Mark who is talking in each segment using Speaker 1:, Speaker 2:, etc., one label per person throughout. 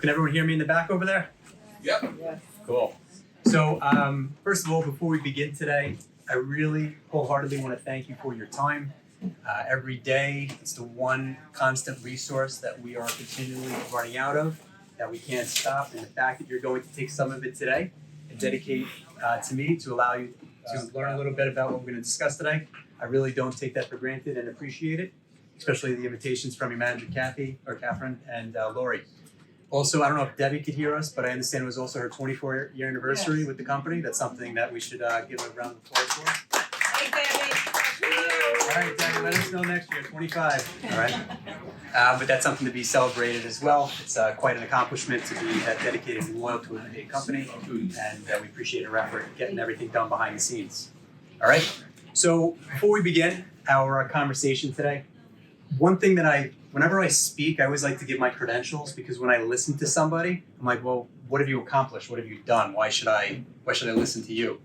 Speaker 1: Can everyone hear me in the back over there?
Speaker 2: Yep.
Speaker 3: Yes.
Speaker 1: Cool. So first of all, before we begin today, I really wholeheartedly want to thank you for your time. Every day, it's the one constant resource that we are continually running out of, that we can't stop. And the fact that you're going to take some of it today and dedicate to me to allow you to learn a little bit about what we're going to discuss today, I really don't take that for granted and appreciate it, especially the invitations from your manager, Catherine, and Lori. Also, I don't know if Debbie could hear us, but I understand it was also her 24-year anniversary with the company. That's something that we should give a round of applause for.
Speaker 3: Hey, Debbie.
Speaker 1: All right, Debbie, let us know next year, 25. All right. But that's something to be celebrated as well. It's quite an accomplishment to be that dedicated and loyal to a company, and we appreciate her effort getting everything done behind the scenes. All right. So before we begin our conversation today, one thing that whenever I speak, I always like to give my credentials, because when I listen to somebody, I'm like, well, what have you accomplished? What have you done? Why should I listen to you?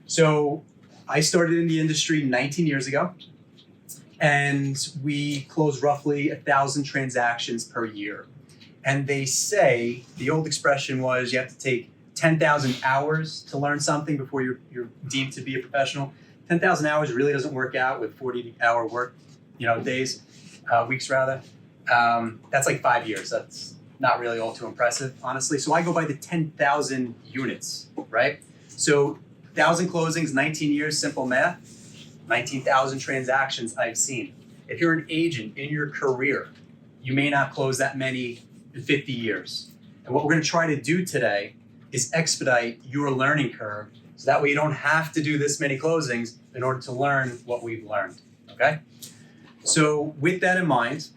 Speaker 1: So I started in the industry 19 years ago, and we close roughly 1,000 transactions per year. And they say, the old expression was, you have to take 10,000 hours to learn something before you're deemed to be a professional. 10,000 hours really doesn't work out with 40-hour work, days. Weeks rather. That's like 5 years. That's not really all too impressive, honestly. So I go by the 10,000 units, right? So 1,000 closings, 19 years, simple math, 19,000 transactions I've seen. If you're an agent in your career, you may not close that many in 50 years. And what we're going to try to do today is expedite your learning curve, so that way you don't have to do this many closings in order to learn what we've learned, okay? So with that in mind,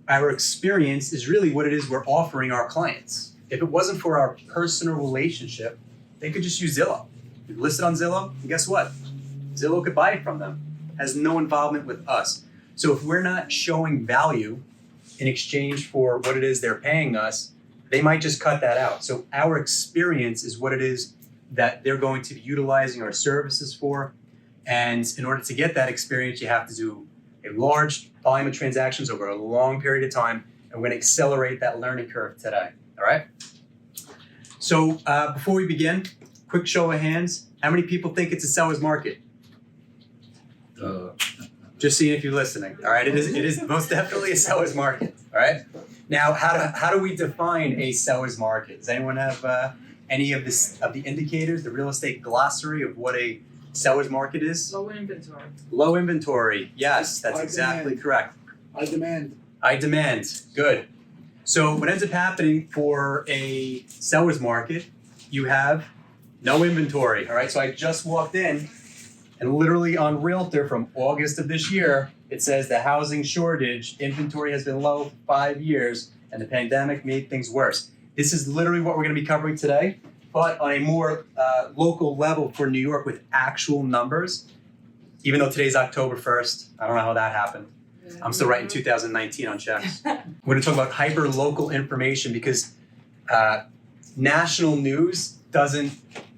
Speaker 1: our experience is really what it is we're offering our clients. If it wasn't for our personal relationship, they could just use Zillow. You've listed on Zillow, and guess what? Zillow could buy it from them. It has no involvement with us. So if we're not showing value in exchange for what it is they're paying us, they might just cut that out. So our experience is what it is that they're going to be utilizing our services for. And in order to get that experience, you have to do a large volume of transactions over a long period of time, and we're going to accelerate that learning curve today, all right? So before we begin, quick show of hands. How many people think it's a seller's market? Just seeing if you're listening, all right? It is most definitely a seller's market, all right? Now, how do we define a seller's market? Does anyone have any of the indicators, the real estate glossary of what a seller's market is?
Speaker 3: Low inventory.
Speaker 1: Low inventory. Yes, that's exactly correct.
Speaker 2: I demand.
Speaker 1: I demand. Good. So what ends up happening for a seller's market, you have no inventory. All right. So I just walked in, and literally on Realtor from August of this year, it says the housing shortage, inventory has been low for 5 years, and the pandemic made things worse. This is literally what we're going to be covering today, but on a more local level for New York with actual numbers. Even though today's October 1st, I don't know how that happened. I'm still writing 2019 on checks. We're going to talk about hyper-local information, because national news doesn't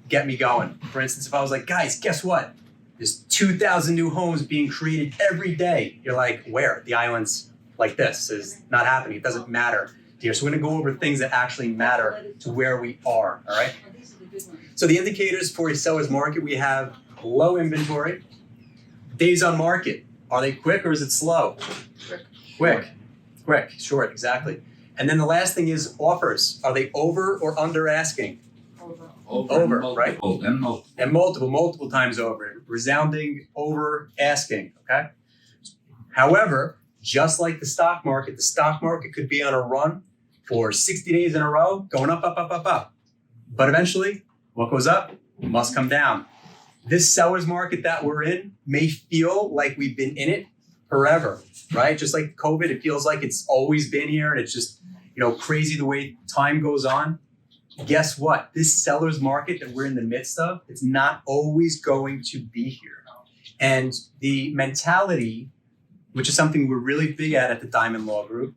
Speaker 1: get me going. For instance, if I was like, guys, guess what? There's 2,000 new homes being created every day. You're like, where? The islands like this is not happening. It doesn't matter here. So we're going to go over things that actually matter to where we are, all right? So the indicators for a seller's market, we have low inventory, days on market. Are they quick or is it slow? Quick, short, exactly. And then the last thing is offers. Are they over or under asking? Over, right? And multiple times over. Resounding over asking, okay? However, just like the stock market could be on a run for 60 days in a row, going up, up, up, up, up. But eventually, what goes up must come down. This seller's market that we're in may feel like we've been in it forever, right? Just like COVID, it feels like it's always been here, and it's just, crazy the way time goes on. Guess what? This seller's market that we're in the midst of, it's not always going to be here. And the mentality, which is something we're really big at the Diamond Law Group,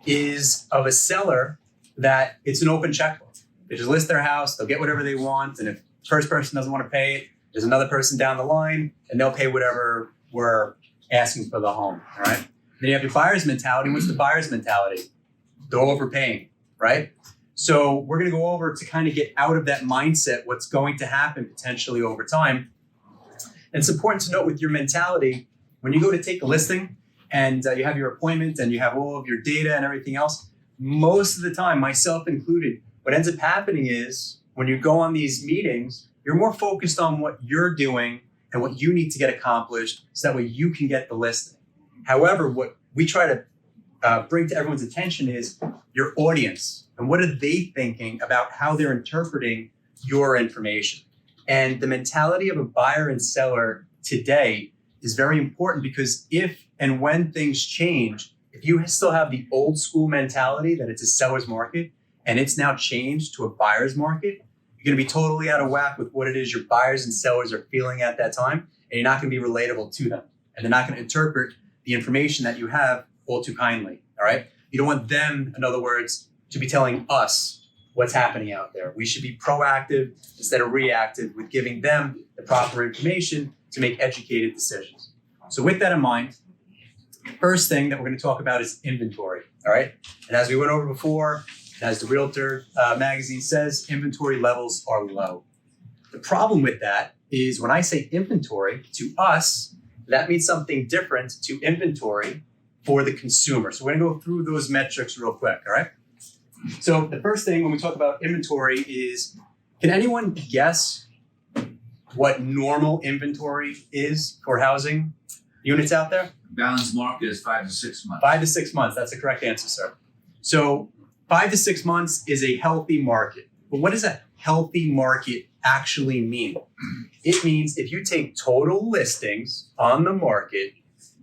Speaker 1: is of a seller that it's an open checkbook. They just list their house, they'll get whatever they want, and if the first person doesn't want to pay it, there's another person down the line, and they'll pay whatever we're asking for the home, all right? Then you have your buyer's mentality. What's the buyer's mentality? They're overpaying, right? So we're going to go over to kind of get out of that mindset, what's going to happen potentially over time. And it's important to note with your mentality, when you go to take a listing and you have your appointment and you have all of your data and everything else, most of the time, myself included, what ends up happening is when you go on these meetings, you're more focused on what you're doing and what you need to get accomplished so that way you can get the listing. However, what we try to bring to everyone's attention is your audience and what are they thinking about how they're interpreting your information. And the mentality of a buyer and seller today is very important because if and when things change, if you still have the old school mentality that it's a seller's market and it's now changed to a buyer's market, you're going to be totally out of whack with what it is your buyers and sellers are feeling at that time, and you're not going to be relatable to them. And they're not going to interpret the information that you have all too kindly, all right? You don't want them, in other words, to be telling us what's happening out there. We should be proactive instead of reactive with giving them the proper information to make educated decisions. So with that in mind, first thing that we're going to talk about is inventory, all right? And as we went over before, as the Realtor magazine says, inventory levels are low. The problem with that is when I say inventory, to us, that means something different to inventory for the consumer. So we're going to go through those metrics real quick, all right? So the first thing when we talk about inventory is, can anyone guess what normal inventory is for housing units out there?
Speaker 2: Balanced market is 5 to 6 months.
Speaker 1: 5 to 6 months. That's the correct answer, sir. So 5 to 6 months is a healthy market. But what does a healthy market actually mean? It means if you take total listings on the market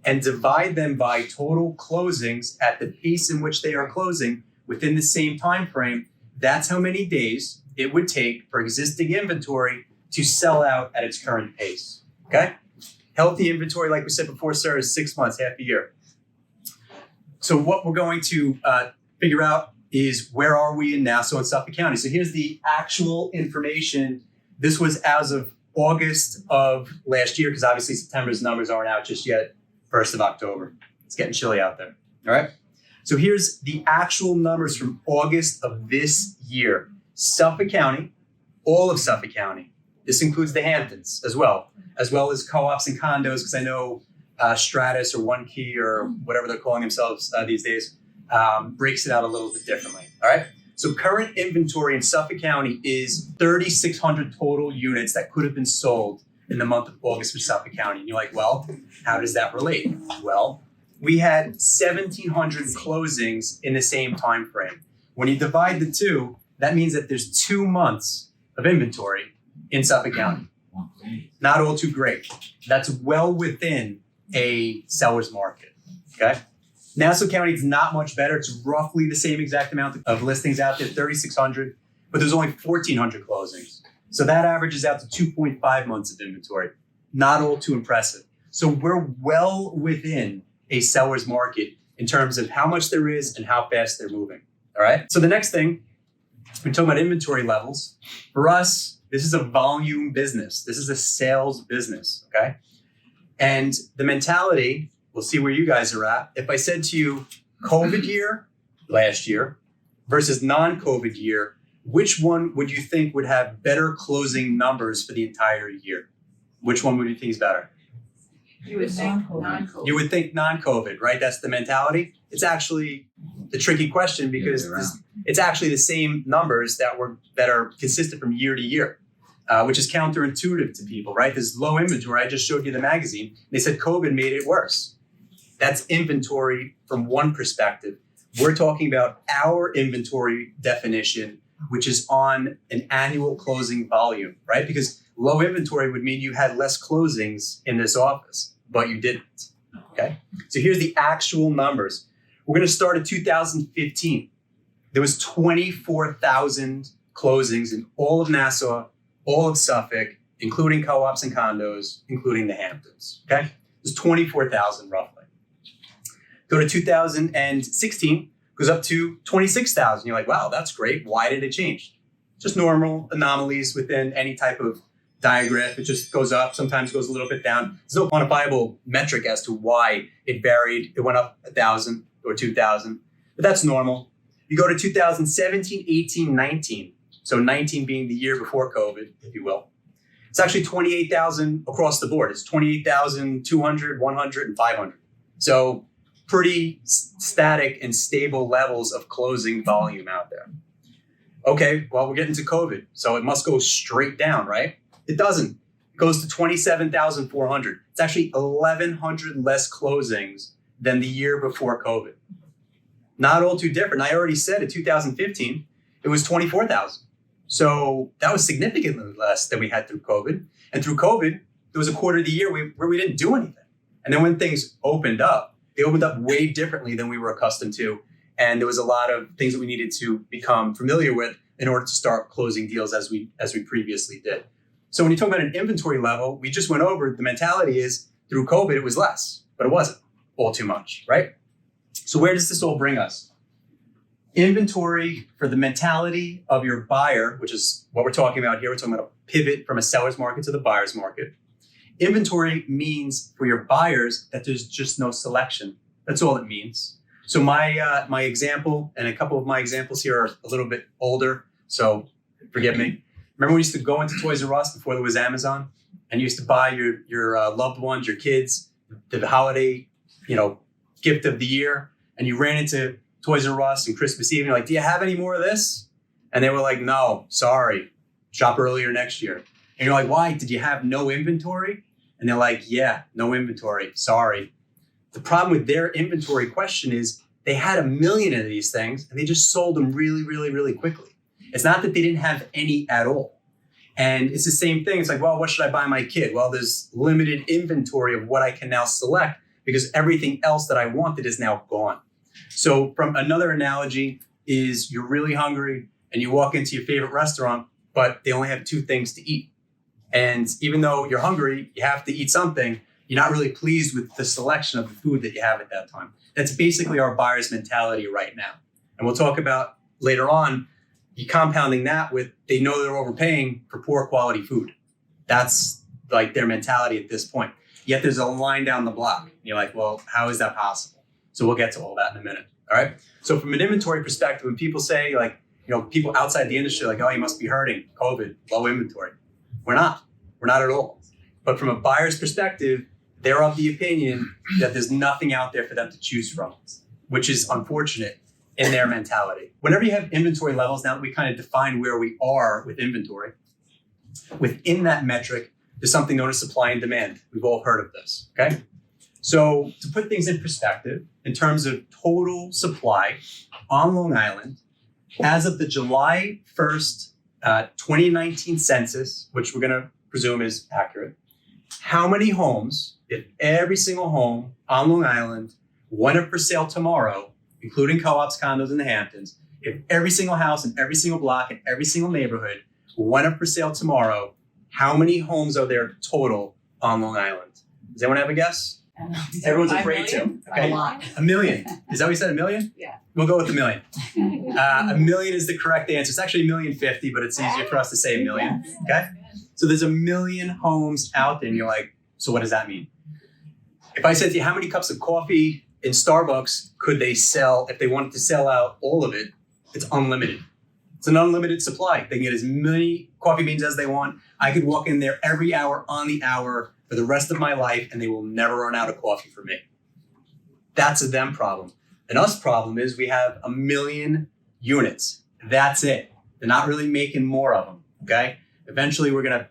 Speaker 1: and divide them by total closings at the pace in which they are closing within the same time frame, that's how many days it would take for existing inventory to sell out at its current pace. Okay? Healthy inventory, like we said before, sir, is 6 months, half a year. So what we're going to figure out is where are we in Nassau and Suffolk County. So here's the actual information. This was as of August of last year, because obviously September's numbers aren't out just yet, 1st of October. It's getting chilly out there, all right? So here's the actual numbers from August of this year. Suffolk County, all of Suffolk County. This includes the Hamptons as well as co-ops and condos, because I know Stratus or One Key or whatever they're calling themselves these days breaks it out a little bit differently, all right? So current inventory in Suffolk County is 3,600 total units that could have been sold in the month of August for Suffolk County. And you're like, well, how does that relate? Well, we had 1,700 closings in the same time frame. When you divide the two, that means that there's 2 months of inventory in Suffolk County. Not all too great. That's well within a seller's market, okay? Nassau County is not much better. It's roughly the same exact amount of listings out there, 3,600, but there's only 1,400 closings. So that averages out to 2.5 months of inventory. Not all too impressive. So we're well within a seller's market in terms of how much there is and how fast they're moving, all right? So the next thing, we're talking about inventory levels. For us, this is a volume business. This is a sales business, okay? And the mentality, we'll see where you guys are at. If I said to you, COVID year, last year, versus non-COVID year, which one would you think would have better closing numbers for the entire year? Which one would you think is better?
Speaker 3: You would think non-COVID.
Speaker 1: You would think non-COVID, right? That's the mentality. It's actually the tricky question because it's actually the same numbers that are consistent from year to year, which is counterintuitive to people, right? There's low inventory. I just showed you the magazine. They said COVID made it worse. That's inventory from one perspective. We're talking about our inventory definition, which is on an annual closing volume, right? Because low inventory would mean you had less closings in this office, but you didn't, okay? So here's the actual numbers. We're gonna start at 2015. There was 24,000 closings in all of Nassau, all of Suffolk, including co-ops and condos, including the Hamptons, okay? There's 24,000 roughly. Go to 2016, goes up to 26,000. You're like, wow, that's great. Why did it change? Just normal anomalies within any type of diagram. It just goes up, sometimes goes a little bit down. There's no quantifiable metric as to why it varied. It went up 1,000 or 2,000, but that's normal. You go to 2017, 18, 19. So 19 being the year before COVID, if you will. It's actually 28,000 across the board. It's 28,200, 100, and 500. So pretty static and stable levels of closing volume out there. Okay, well, we're getting to COVID, so it must go straight down, right? It doesn't. It goes to 27,400. It's actually 1,100 less closings than the year before COVID. Not all too different. I already said in 2015, it was 24,000. So that was significantly less than we had through COVID. And through COVID, there was a quarter of the year where we didn't do anything. And then when things opened up, they opened up way differently than we were accustomed to. And there was a lot of things that we needed to become familiar with in order to start closing deals as we previously did. So when you talk about an inventory level, we just went over, the mentality is through COVID, it was less, but it wasn't all too much, right? So where does this all bring us? Inventory for the mentality of your buyer, which is what we're talking about here. We're talking about a pivot from a seller's market to the buyer's market. Inventory means for your buyers that there's just no selection. That's all it means. So my example, and a couple of my examples here are a little bit older, so forgive me. Remember we used to go into Toys R Us before there was Amazon, and you used to buy your loved ones, your kids, the holiday, gift of the year, and you ran into Toys R Us and Christmas Eve, and you're like, do you have any more of this? And they were like, no, sorry, shop earlier next year. And you're like, why? Did you have no inventory? And they're like, yeah, no inventory, sorry. The problem with their inventory question is they had 1 million of these things and they just sold them really, really, really quickly. It's not that they didn't have any at all. And it's the same thing. It's like, well, what should I buy my kid? Well, there's limited inventory of what I can now select because everything else that I wanted is now gone. So from another analogy is you're really hungry and you walk into your favorite restaurant, but they only have 2 things to eat. And even though you're hungry, you have to eat something. You're not really pleased with the selection of the food that you have at that time. That's basically our buyer's mentality right now. And we'll talk about later on, you compounding that with they know they're overpaying for poor quality food. That's like their mentality at this point. Yet there's a line down the block. And you're like, well, how is that possible? So we'll get to all that in a minute. All right. So from an inventory perspective, when people say people outside the industry, like, oh, you must be hurting, COVID, low inventory. We're not at all. But from a buyer's perspective, they're of the opinion that there's nothing out there for them to choose from, which is unfortunate in their mentality. Whenever you have inventory levels, now that we kind of define where we are with inventory, within that metric, there's something known as supply and demand. We've all heard of this, okay? So to put things in perspective, in terms of total supply on Long Island, as of the July 1st, 2019 census, which we're gonna presume is accurate, how many homes, if every single home on Long Island went up for sale tomorrow, including co-ops, condos in the Hamptons, if every single house in every single block in every single neighborhood went up for sale tomorrow, how many homes are there total on Long Island? Does anyone have a guess? Everyone's afraid to. Okay.
Speaker 3: A lot.
Speaker 1: 1 million. Is that what you said, 1 million?
Speaker 3: Yeah.
Speaker 1: We'll go with 1 million. 1 million is the correct answer. It's actually 1,050,000, but it's easier for us to say 1 million. Okay? So there's 1 million homes out there, and you're like, so what does that mean? If I said to you, how many cups of coffee in Starbucks could they sell if they wanted to sell out all of it? It's unlimited. It's an unlimited supply. They can get as many coffee beans as they want. I could walk in there every hour on the hour for the rest of my life, and they will never run out of coffee for me. That's a them problem. An us problem is we have 1 million units. That's it. They're not really making more of them, okay? Eventually, we're going to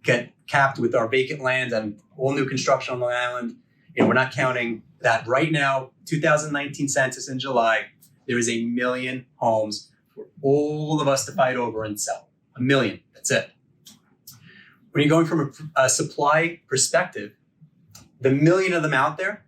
Speaker 1: get capped with our vacant land and all new construction on Long Island. We're not counting that right now. 2019 census in July, there is 1 million homes for all of us to fight over and sell. 1 million. That's it. When you're going from a supply perspective, the 1 million of them out there,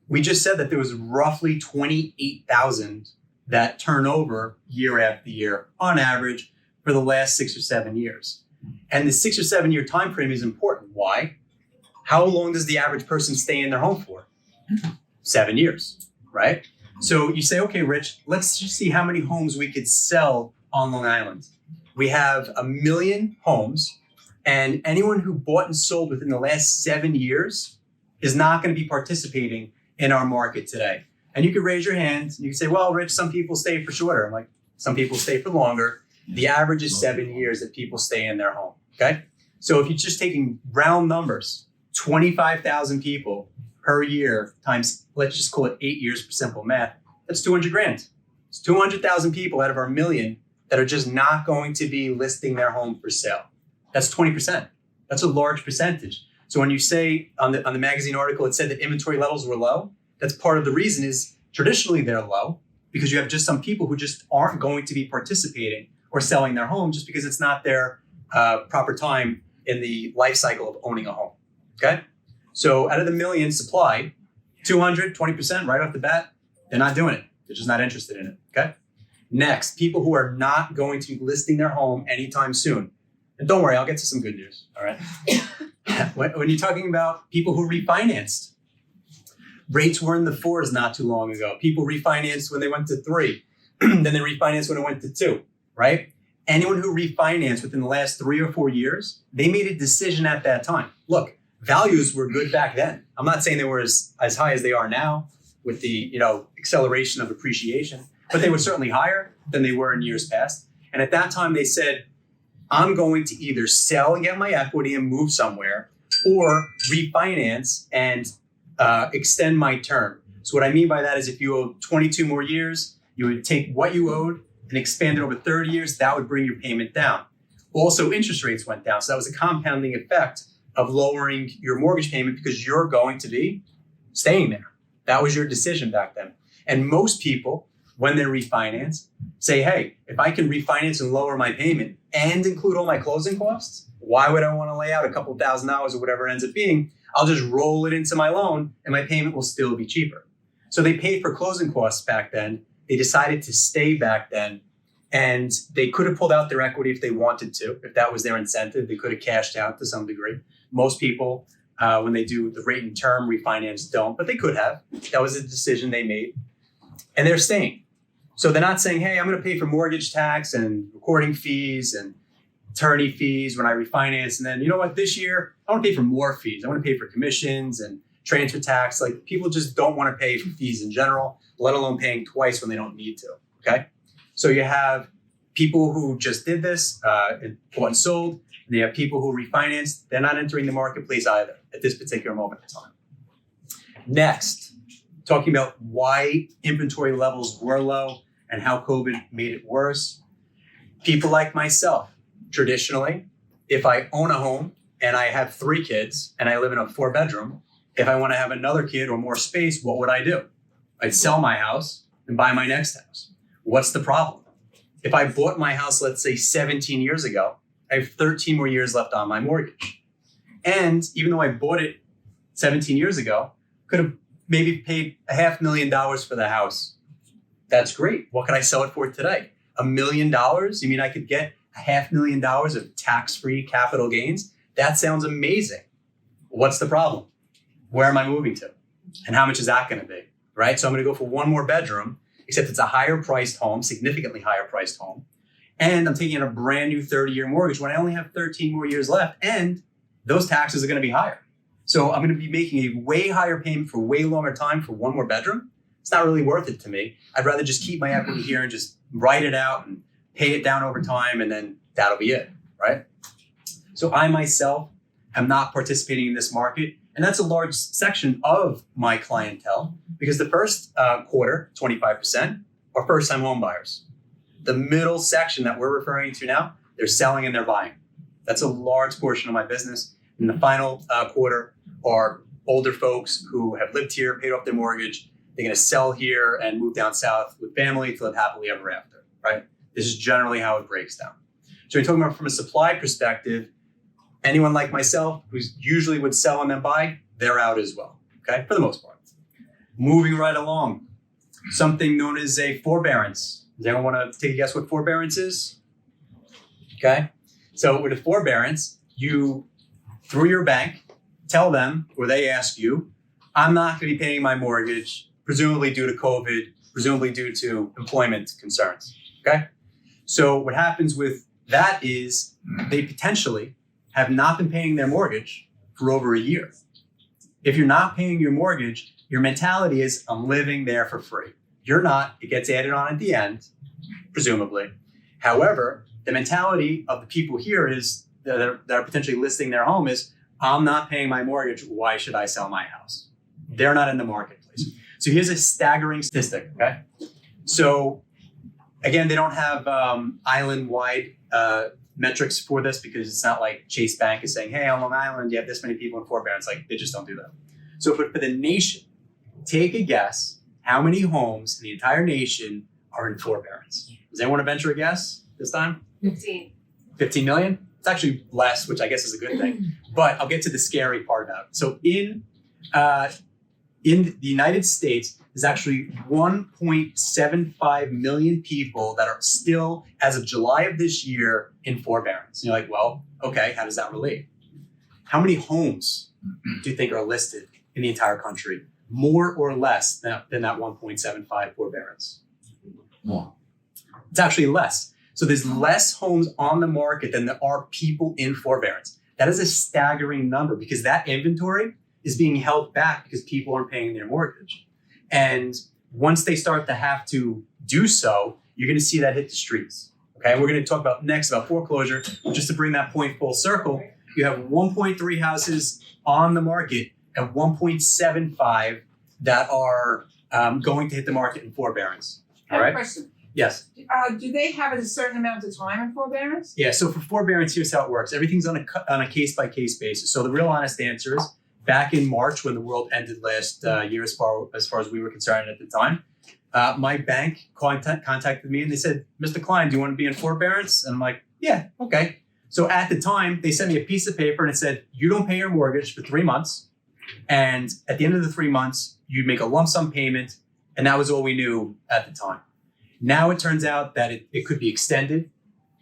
Speaker 1: we just said that there was roughly 28,000 that turn over year after year on average for the last 6 or 7 years. And the 6 or 7 year time frame is important. Why? How long does the average person stay in their home for? 7 years, right? So you say, okay, Rich, let's just see how many homes we could sell on Long Island. We have 1 million homes, and anyone who bought and sold within the last 7 years is not going to be participating in our market today. And you could raise your hand. And you could say, well, Rich, some people stay for shorter. I'm like, some people stay for longer. The average is 7 years that people stay in their home, okay? So if you're just taking round numbers, 25,000 people per year times, let's just call it 8 years for simple math, that's 200 grand. It's 200,000 people out of our million that are just not going to be listing their home for sale. That's 20%. That's a large percentage. So when you say on the magazine article, it said that inventory levels were low, that's part of the reason is traditionally they're low because you have just some people who just aren't going to be participating or selling their home just because it's not their proper time in the life cycle of owning a home, okay? So out of the million supply, 200, 20% right off the bat, they're not doing it. They're just not interested in it, okay? Next, people who are not going to be listing their home anytime soon. And don't worry, I'll get to some good news, all right? When you're talking about people who refinanced, rates were in the 4s not too long ago. People refinanced when they went to 3, then they refinanced when it went to 2, right? Anyone who refinanced within the last 3 or 4 years, they made a decision at that time. Look, values were good back then. I'm not saying they were as high as they are now with the acceleration of appreciation, but they were certainly higher than they were in years past. And at that time, they said, I'm going to either sell and get my equity and move somewhere or refinance and extend my term. So what I mean by that is if you owe 22 more years, you would take what you owed and expand it over 30 years, that would bring your payment down. Also, interest rates went down. So that was a compounding effect of lowering your mortgage payment because you're going to be staying there. That was your decision back then. And most people, when they refinance, say, hey, if I can refinance and lower my payment and include all my closing costs, why would I want to lay out a couple $1,000s or whatever it ends up being? I'll just roll it into my loan and my payment will still be cheaper. So they paid for closing costs back then. They decided to stay back then, and they could have pulled out their equity if they wanted to. If that was their incentive, they could have cashed out to some degree. Most people, when they do the rate and term refinance, don't, but they could have. That was a decision they made, and they're staying. So they're not saying, hey, I'm going to pay for mortgage tax and recording fees and attorney fees when I refinance. And then, you know what, this year, I want to pay for more fees. I want to pay for commissions and transfer tax. Like people just don't want to pay for fees in general, let alone paying twice when they don't need to, okay? So you have people who just did this, and bought and sold, and you have people who refinanced. They're not entering the marketplace either at this particular moment in time. Next, talking about why inventory levels were low and how COVID made it worse. People like myself, traditionally, if I own a home and I have 3 kids and I live in a 4-bedroom, if I want to have another kid or more space, what would I do? I'd sell my house and buy my next house. What's the problem? If I bought my house, let's say 17 years ago, I have 13 more years left on my mortgage. And even though I bought it 17 years ago, could have maybe paid $500,000 for the house. That's great. What could I sell it for today? $1 million? You mean I could get $500,000 of tax-free capital gains? That sounds amazing. What's the problem? Where am I moving to? And how much is that going to be? Right? So I'm going to go for 1 more bedroom, except it's a higher priced home, significantly higher priced home. And I'm taking a brand new 30-year mortgage when I only have 13 more years left. And those taxes are going to be higher. So I'm going to be making a way higher payment for way longer time for 1 more bedroom. It's not really worth it to me. I'd rather just keep my equity here and just write it out and pay it down over time. And then that'll be it, right? So I myself am not participating in this market. And that's a large section of my clientele because the first quarter, 25%, are first-time home buyers. The middle section that we're referring to now, they're selling and they're buying. That's a large portion of my business. And the final quarter are older folks who have lived here, paid off their mortgage. They're going to sell here and move down south with family to live happily ever after, right? This is generally how it breaks down. So you're talking about from a supply perspective, anyone like myself who usually would sell and then buy, they're out as well, okay, for the most part. Moving right along, something known as a forbearance. Does anyone want to take a guess what forbearance is? Okay, so with a forbearance, you, through your bank, tell them, or they ask you, I'm not going to be paying my mortgage, presumably due to COVID, presumably due to employment concerns, okay? So what happens with that is they potentially have not been paying their mortgage for over a year. If you're not paying your mortgage your mentality is, I'm living there for free. You're not. It gets added on at the end, presumably. However, the mentality of the people here is that are potentially listing their home is, I'm not paying my mortgage. Why should I sell my house? They're not in the marketplace. So here's a staggering statistic, okay? So again, they don't have island-wide metrics for this because it's not like Chase Bank is saying, hey, on Long Island, you have this many people in forbearance. Like, they just don't do that. So for the nation, take a guess how many homes in the entire nation are in forbearance. Does anyone want to venture a guess this time?
Speaker 3: 15.
Speaker 1: 15 million? It's actually less, which I guess is a good thing. But I'll get to the scary part about it. So in the United States, there's actually 1.75 million people that are still, as of July of this year, in forbearance. And you're like, well, okay, how does that relate? How many homes do you think are listed in the entire country? More or less than that 1.75 forbearance?
Speaker 2: More.
Speaker 1: It's actually less. So there's less homes on the market than there are people in forbearance. That is a staggering number because that inventory is being held back because people aren't paying their mortgage. And once they start to have to do so, you're going to see that hit the streets. Okay, we're going to talk about next about foreclosure. Just to bring that point full circle, you have 1.3 houses on the market and 1.75 that are going to hit the market in forbearance.
Speaker 4: I
Speaker 1: All
Speaker 4: have a
Speaker 1: right?
Speaker 4: question.
Speaker 1: Yes.
Speaker 4: Do they have a certain amount of time in forbearance?
Speaker 1: Yeah. So for forbearance, here's how it works. Everything's on a case by case basis. So the real honest answer is, back in March when the world ended last year, as far as we were concerned at the time, my bank contacted me and they said, Mr. Klein, do you want to be in forbearance? And I'm like, yeah, okay. So at the time, they sent me a piece of paper and it said, you don't pay your mortgage for 3 months. And at the end of the 3 months, you'd make a lump sum payment. And that was all we knew at the time. Now it turns out that it could be extended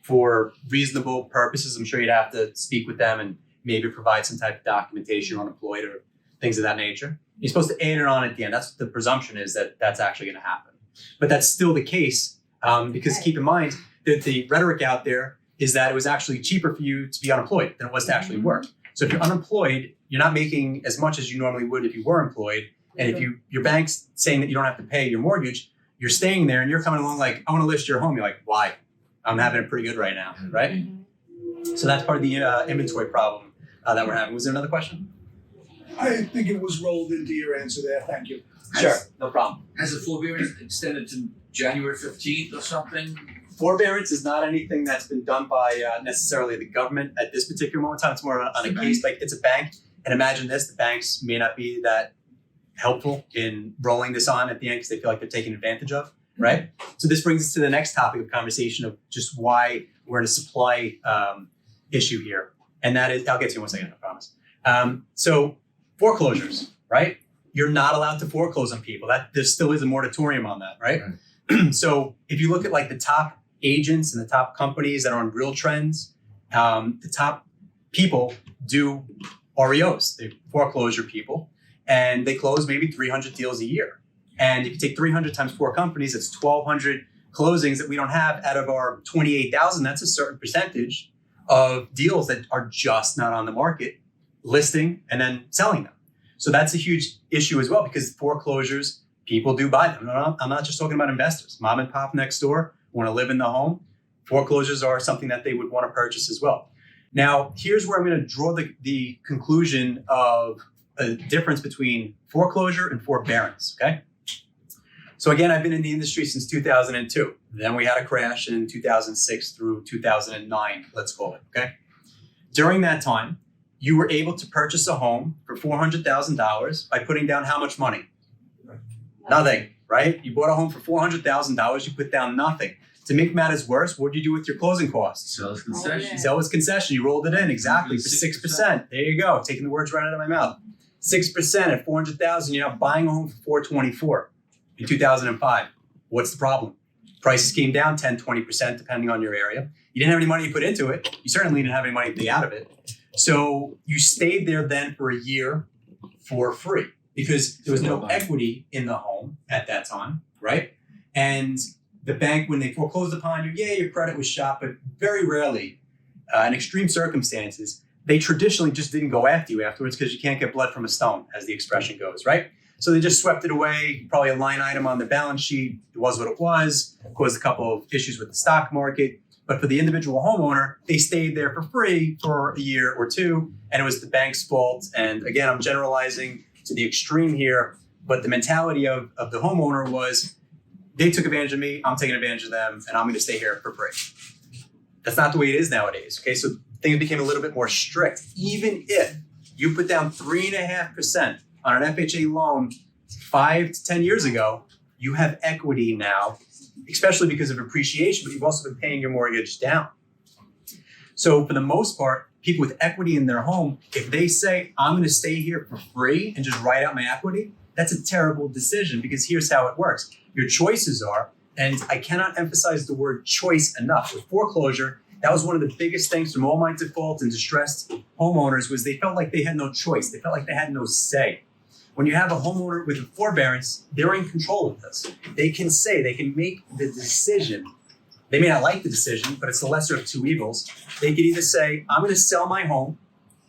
Speaker 1: for reasonable purposes. I'm sure you'd have to speak with them and maybe provide some type of documentation on unemployed or things of that nature. You're supposed to add it on at the end. That's what the presumption is, that that's actually going to happen. But that's still the case because keep in mind that the rhetoric out there is that it was actually cheaper for you to be unemployed than it was to actually work. So if you're unemployed, you're not making as much as you normally would if you were employed. And if your bank's saying that you don't have to pay your mortgage, you're staying there and you're coming along like, I want to list your home. You're like, why? I'm having it pretty good right now, right? So that's part of the inventory problem that we're having. Was there another question?
Speaker 5: I think it was rolled into your answer there. Thank you.
Speaker 1: Sure, no problem.
Speaker 2: Has the forbearance extended to January 15th or something?
Speaker 1: Forbearance is not anything that's been done by necessarily the government at this particular moment in time. It's more on a case, like it's a bank. And imagine this, the banks may not be that helpful in rolling this on at the end because they feel like they're taken advantage of, right? So this brings us to the next topic of conversation of just why we're in a supply issue here. And that is, I'll get to you in 1 second, I promise. So foreclosures, right? You're not allowed to foreclose on people. That there still is a moratorium on that, right? So if you look at like the top agents and the top companies that are on Real Trends, the top people do REOs, they foreclosure people, and they close maybe 300 deals a year. And if you take 300 times 4 companies, it's 1,200 closings that we don't have out of our 28,000. That's a certain percentage of deals that are just not on the market, listing and then selling them. So that's a huge issue as well because foreclosures, people do buy them. I'm not just talking about investors. Mom and pop next door want to live in the home. Foreclosures are something that they would want to purchase as well. Now, here's where I'm going to draw the conclusion of a difference between foreclosure and forbearance, okay? So again, I've been in the industry since 2002. Then we had a crash in 2006 through 2009, let's call it, okay? During that time, you were able to purchase a home for $400,000 by putting down how much money? Nothing, right? You bought a home for $400,000, you put down nothing. To make matters worse, what did you do with your closing costs?
Speaker 2: Seller's concession.
Speaker 1: Seller's concession, you rolled it in, exactly, for 6%. There you go, taking the words right out of my mouth. 6% at $400,000, you're now buying a home for $424,000 in 2005. What's the problem? Prices came down 10, 20%, depending on your area. You didn't have any money you put into it. You certainly didn't have any money to pay out of it. So you stayed there then for a year for free because there was no equity in the home at that time, right? And the bank, when they foreclosed upon you, yeah, your credit was shot, but very rarely, in extreme circumstances, they traditionally just didn't go after you afterwards because you can't get blood from a stone, as the expression goes, right? So they just swept it away, probably a line item on the balance sheet. It was what it was, caused a couple of issues with the stock market. But for the individual homeowner, they stayed there for free for a year or two, and it was the bank's fault. And again, I'm generalizing to the extreme here, but the mentality of the homeowner was, they took advantage of me, I'm taking advantage of them, and I'm going to stay here for free. That's not the way it is nowadays, okay? So things became a little bit more strict. Even if you put down 3.5% on an FHA loan 5 to 10 years ago, you have equity now, especially because of appreciation, but you've also been paying your mortgage down. So for the most part, people with equity in their home, if they say, I'm going to stay here for free and just write out my equity, that's a terrible decision, because here's how it works. Your choices are, and I cannot emphasize the word choice enough. With foreclosure, that was one of the biggest things from all my default and distressed homeowners, was they felt like they had no choice. They felt like they had no say. When you have a homeowner with a forbearance, they're in control of this. They can say, they can make the decision. They may not like the decision, but it's the lesser of two evils. They could either say, I'm going to sell my home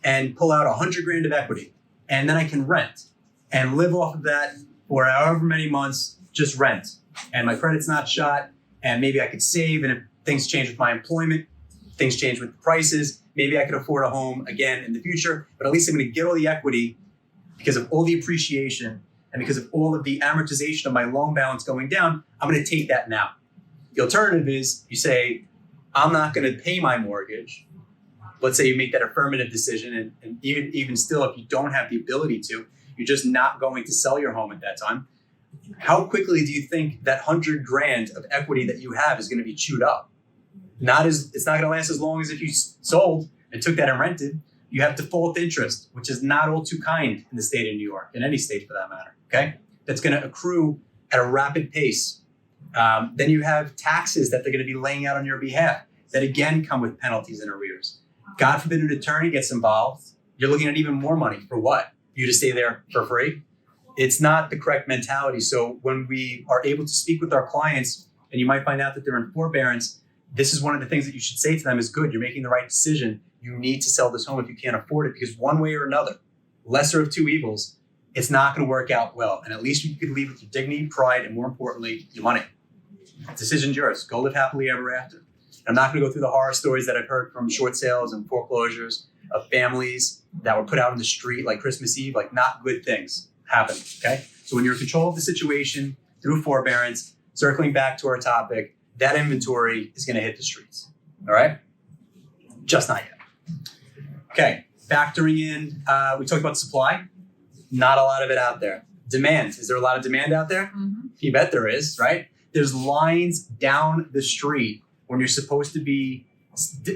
Speaker 1: and pull out $100,000 of equity, and then I can rent and live off of that for however many months, just rent. And my credit's not shot, and maybe I could save, and if things change with my employment, things change with the prices, maybe I could afford a home again in the future, but at least I'm going to get all the equity because of all the appreciation and because of all of the amortization of my loan balance going down. I'm going to take that now. The alternative is you say, I'm not going to pay my mortgage. Let's say you make that affirmative decision, and even still, if you don't have the ability to, you're just not going to sell your home at that time. How quickly do you think that $100,000 of equity that you have is going to be chewed up? It's not going to last as long as if you sold and took that and rented. You have default interest, which is not all too kind in the state of New York, in any state for that matter, okay? That's going to accrue at a rapid pace. Then you have taxes that they're going to be laying out on your behalf that again come with penalties and arrears. God forbid an attorney gets involved. You're looking at even more money. For what? You to stay there for free? It's not the correct mentality. So when we are able to speak with our clients, and you might find out that they're in forbearance, this is one of the things that you should say to them is, good, you're making the right decision. You need to sell this home if you can't afford it, because one way or another, lesser of two evils, it's not going to work out well. And at least you could leave with your dignity, pride, and more importantly, your money. Decision's yours. Go live happily ever after. I'm not going to go through the horror stories that I've heard from short sales and foreclosures of families that were put out on the street like Christmas Eve, like not good things happen, okay? So when you're in control of the situation through forbearance, circling back to our topic, that inventory is going to hit the streets, all right? Just not yet. Okay, factoring in, we talked about supply. Not a lot of it out there. Demand, is there a lot of demand out there?
Speaker 4: Mm-hmm.
Speaker 1: You bet there is, right? There's lines down the street when you're supposed to be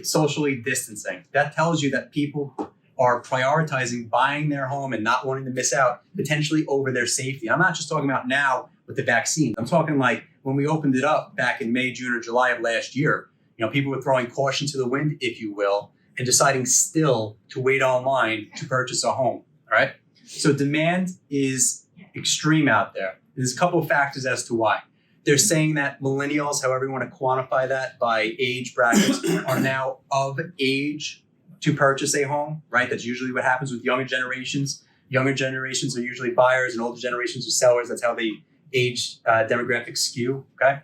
Speaker 1: socially distancing. That tells you that people are prioritizing buying their home and not wanting to miss out, potentially over their safety. I'm not just talking about now with the vaccine. I'm talking like when we opened it up back in May, June, or July of last year. You know, people were throwing caution to the wind, if you will, and deciding still to wait online to purchase a home, all right? So demand is extreme out there. There's a couple of factors as to why. They're saying that millennials, however you want to quantify that by age brackets, are now of age to purchase a home, right? That's usually what happens with younger generations. Younger generations are usually buyers and older generations are sellers. That's how the age demographics skew, okay?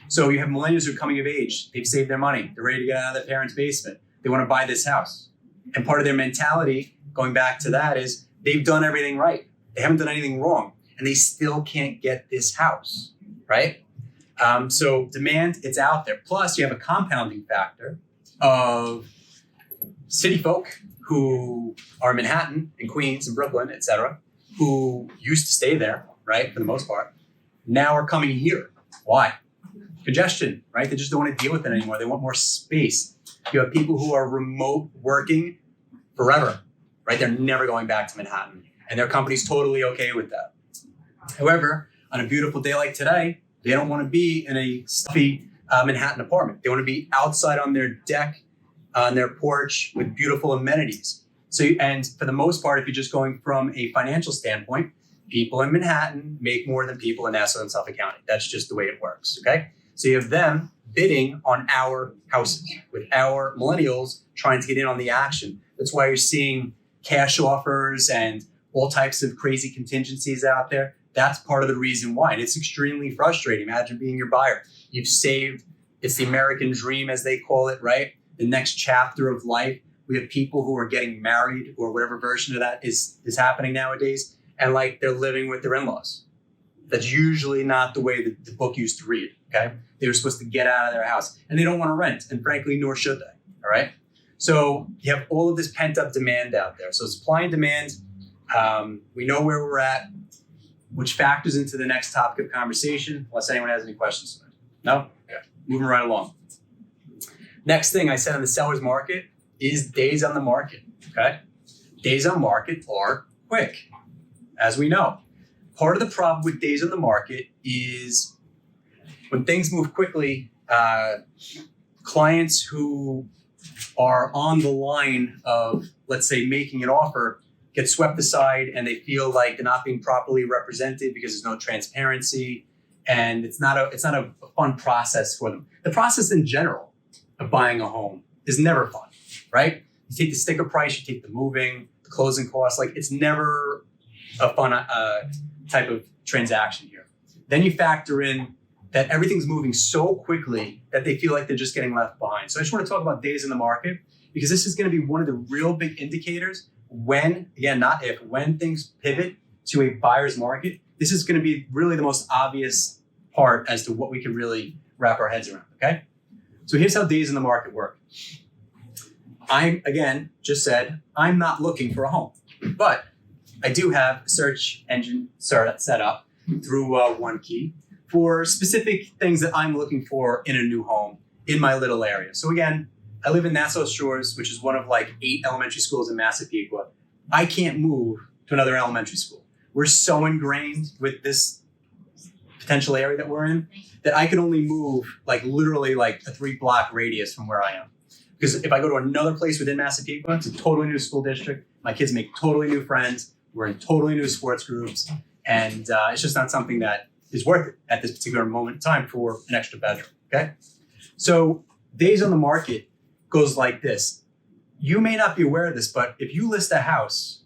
Speaker 1: So you have millennials who are coming of age. They've saved their money. They're ready to get out of their parents' basement. They want to buy this house. And part of their mentality, going back to that, is they've done everything right. They haven't done anything wrong. And they still can't get this house, right? So demand, it's out there. Plus, you have a compounding factor of city folk who are in Manhattan and Queens and Brooklyn, et cetera, who used to stay there, right, for the most part, now are coming here. Why? Congestion, right? They just don't want to deal with it anymore. They want more space. You have people who are remote working forever, right? They're never going back to Manhattan. And their company's totally okay with that. However, on a beautiful day like today, they don't want to be in a stuffy Manhattan apartment. They want to be outside on their deck, on their porch with beautiful amenities. So, and for the most part, if you're just going from a financial standpoint, people in Manhattan make more than people in Nassau and Suffolk County. That's just the way it works, okay? So you have them bidding on our houses with our millennials trying to get in on the action. That's why you're seeing cash offers and all types of crazy contingencies out there. That's part of the reason why. And it's extremely frustrating. Imagine being your buyer. You've saved, it's the American dream, as they call it, right? The next chapter of life. We have people who are getting married or whatever version of that is happening nowadays. And like they're living with their in-laws. That's usually not the way that the book used to read, okay? They were supposed to get out of their house and they don't want to rent. And frankly, nor should they, all right? So you have all of this pent-up demand out there. So supply and demand, we know where we're at, which factors into the next topic of conversation, unless anyone has any questions. No? Okay. Moving right along. Next thing I said on the seller's market is days on the market, okay? Days on market are quick, as we know. Part of the problem with days on the market is when things move quickly, clients who are on the line of, let's say, making an offer get swept aside and they feel like they're not being properly represented because there's no transparency and it's not a fun process for them. The process in general of buying a home is never fun, right? You take the sticker price, you take the moving, the closing costs, like it's never a fun type of transaction here. Then you factor in that everything's moving so quickly that they feel like they're just getting left behind. So I just want to talk about days in the market because this is going to be one of the real big indicators when, again, not if, when things pivot to a buyer's market. This is going to be really the most obvious part as to what we can really wrap our heads around, okay? So here's how days in the market work. I'm, again, just said, I'm not looking for a home, but I do have a search engine set up through OneKey for specific things that I'm looking for in a new home in my little area. So again, I live in Nassau Shores, which is one of like 8 elementary schools in Massapequa. I can't move to another elementary school. We're so ingrained with this potential area that we're in that I can only move like literally like a 3-block radius from where I am. Because if I go to another place within Massapequa, it's a totally new school district. My kids make totally new friends. We're in totally new sports groups. And it's just not something that is worth it at this particular moment in time for an extra bedroom, okay? So days on the market goes like this. You may not be aware of this, but if you list a house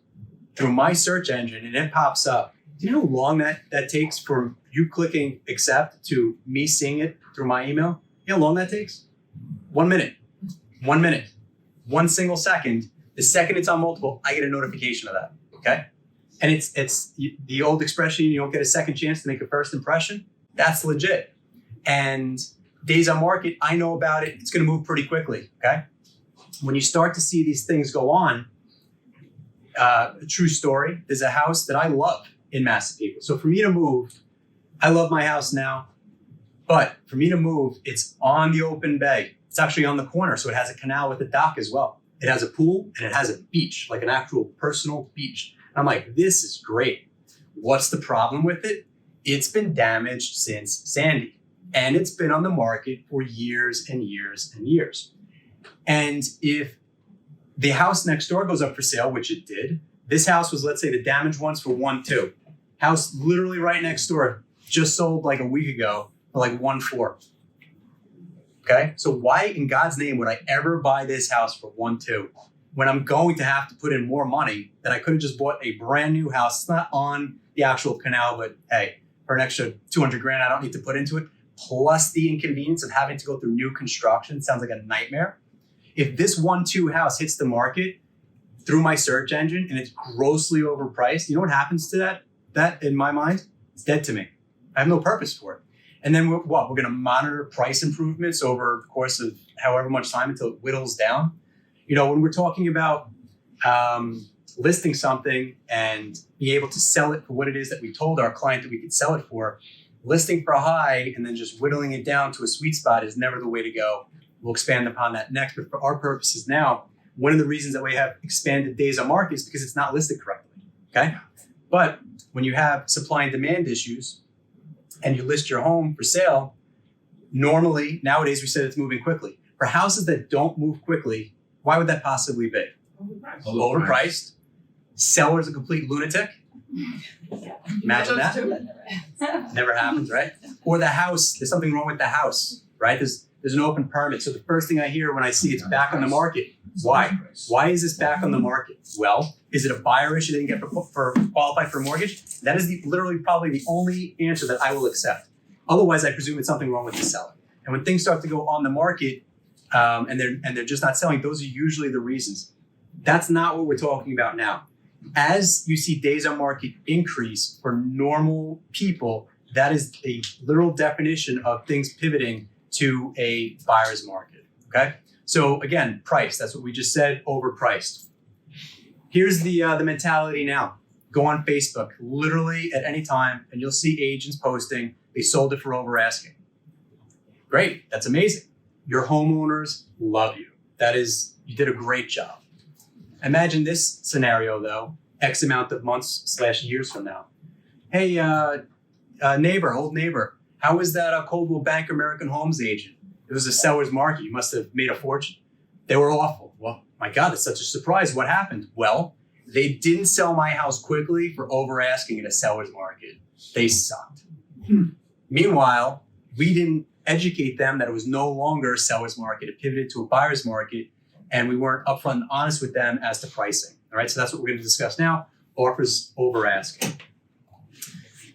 Speaker 1: through my search engine and it pops up, do you know how long that takes from you clicking accept to me seeing it through my email? You know how long that takes? 1 minute. 1 minute. 1 single second. The second it's on multiple, I get a notification of that, okay? And it's the old expression, you don't get a second chance to make a first impression. That's legit. And days on market, I know about it. It's going to move pretty quickly, okay? When you start to see these things go on, a true story, there's a house that I love in Massapequa. So for me to move, I love my house now, but for me to move, it's on the open bay. It's actually on the corner, so it has a canal with a dock as well. It has a pool and it has a beach, like an actual personal beach. I'm like, this is great. What's the problem with it? It's been damaged since Sandy, and it's been on the market for years and years and years. And if the house next door goes up for sale, which it did, this house was, let's say, the damaged ones for 1.2. House literally right next door just sold like a week ago for like 1.4. Okay, so why in God's name would I ever buy this house for 1.2 when I'm going to have to put in more money that I could have just bought a brand new house? It's not on the actual canal, but hey, for an extra 200 grand, I don't need to put into it. Plus the inconvenience of having to go through new construction sounds like a nightmare. If this 1.2 house hits the market through my search engine and it's grossly overpriced, you know what happens to that? That in my mind, it's dead to me. I have no purpose for it. And then we're going to monitor price improvements over the course of however much time until it whittles down. You know, when we're talking about listing something and be able to sell it for what it is that we told our client that we could sell it for, listing for a high and then just whittling it down to a sweet spot is never the way to go. We'll expand upon that next. But for our purposes now, one of the reasons that we have expanded days on market is because it's not listed correctly, okay? But when you have supply and demand issues and you list your home for sale, normally, nowadays we said it's moving quickly. For houses that don't move quickly, why would that possibly be? Overpriced. Seller's a complete lunatic. Imagine that. Never happens, right? Or the house, there's something wrong with the house, right? There's an open permit. So the first thing I hear when I see it's back on the market, Why? Why is this back on the market? Well, is it a buyer issue they didn't get for qualify for a mortgage? That is literally probably the only answer that I will accept. Otherwise, I presume it's something wrong with the seller. And when things start to go on the market and they're just not selling, those are usually the reasons. That's not what we're talking about now. As you see days on market increase for normal people, that is a literal definition of things pivoting to a buyer's market, okay? So again, price, that's what we just said, overpriced. Here's the mentality now. Go on Facebook, literally at any time, and you'll see agents posting, they sold it for over asking. Great, that's amazing. Your homeowners love you. You did a great job. Imagine this scenario though, X amount of months/years from now. Hey, old neighbor, how was that Coldwell Banker American Homes agent? It was a seller's market. You must have made a fortune. They were awful. Well, my God, that's such a surprise. What happened? Well, they didn't sell my house quickly for over asking in a seller's market. They sucked. Meanwhile, we didn't educate them that it was no longer a seller's market. It pivoted to a buyer's market, and we weren't upfront and honest with them as to pricing. All right, so that's what we're going to discuss now, offers over asking.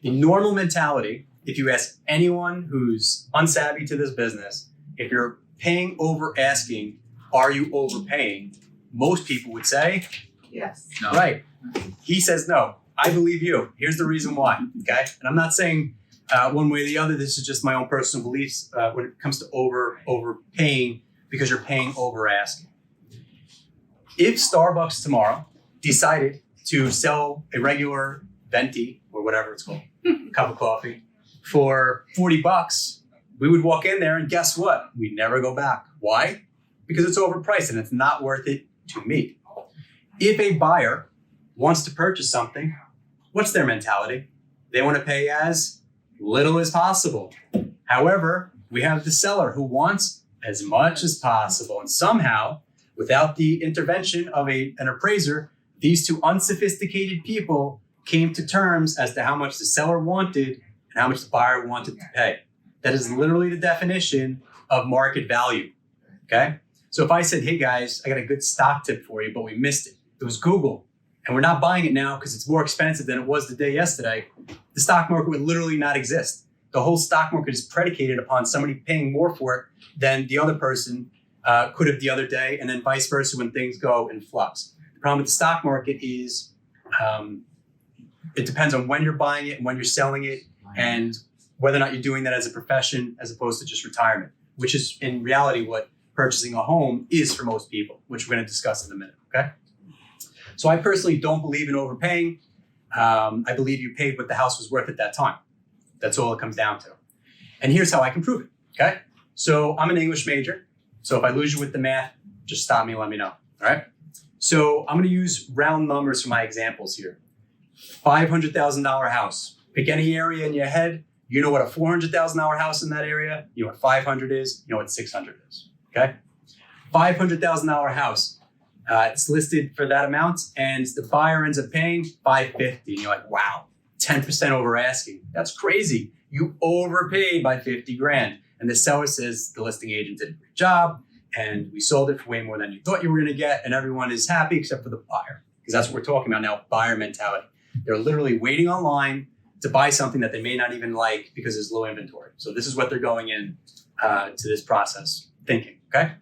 Speaker 1: The normal mentality, if you ask anyone who's unsavvy to this business, if you're paying over asking, are you overpaying? Most people would say,
Speaker 4: Yes.
Speaker 2: No.
Speaker 1: right. He says no. I believe you. Here's the reason why, okay? And I'm not saying one way or the other. This is just my own personal beliefs when it comes to overpaying because you're paying over asking. If Starbucks tomorrow decided to sell a regular venti or whatever it's called, cup of coffee for $40, we would walk in there and guess what? We'd never go back. Why? Because it's overpriced and it's not worth it to me. If a buyer wants to purchase something, what's their mentality? They want to pay as little as possible. However, we have the seller who wants as much as possible. And somehow, without the intervention of an appraiser, these two unsophisticated people came to terms as to how much the seller wanted and how much the buyer wanted to pay. That is literally the definition of market value, okay? So if I said, hey guys, I got a good stock tip for you, but we missed it. It was Google, and we're not buying it now because it's more expensive than it was the day yesterday. The stock market would literally not exist. The whole stock market is predicated upon somebody paying more for it than the other person could have the other day, and then vice versa when things go in flux. The problem with the stock market is it depends on when you're buying it and when you're selling it, and whether or not you're doing that as a profession as opposed to just retirement, which is in reality what purchasing a home is for most people, which we're going to discuss in a minute, okay? So I personally don't believe in overpaying. I believe you paid what the house was worth at that time. That's all it comes down to. And here's how I can prove it, okay? So I'm an English major. So if I lose you with the math, just stop me and let me know, all right? So I'm gonna use round numbers for my examples here. $500,000 house. Pick any area in your head. You know what a $400,000 house in that area, you know what 500 is, you know what 600 is, okay? $500,000 house. It's listed for that amount, and the buyer ends up paying $550. And you're like, wow, 10% over asking. That's crazy. You overpaid by 50 grand. And the seller says the listing agent did a great job, and we sold it for way more than you thought you were going to get, and everyone is happy except for the buyer, because that's what we're talking about now, buyer mentality. They're literally waiting online to buy something that they may not even like because there's low inventory. So this is what they're going in to this process thinking, okay?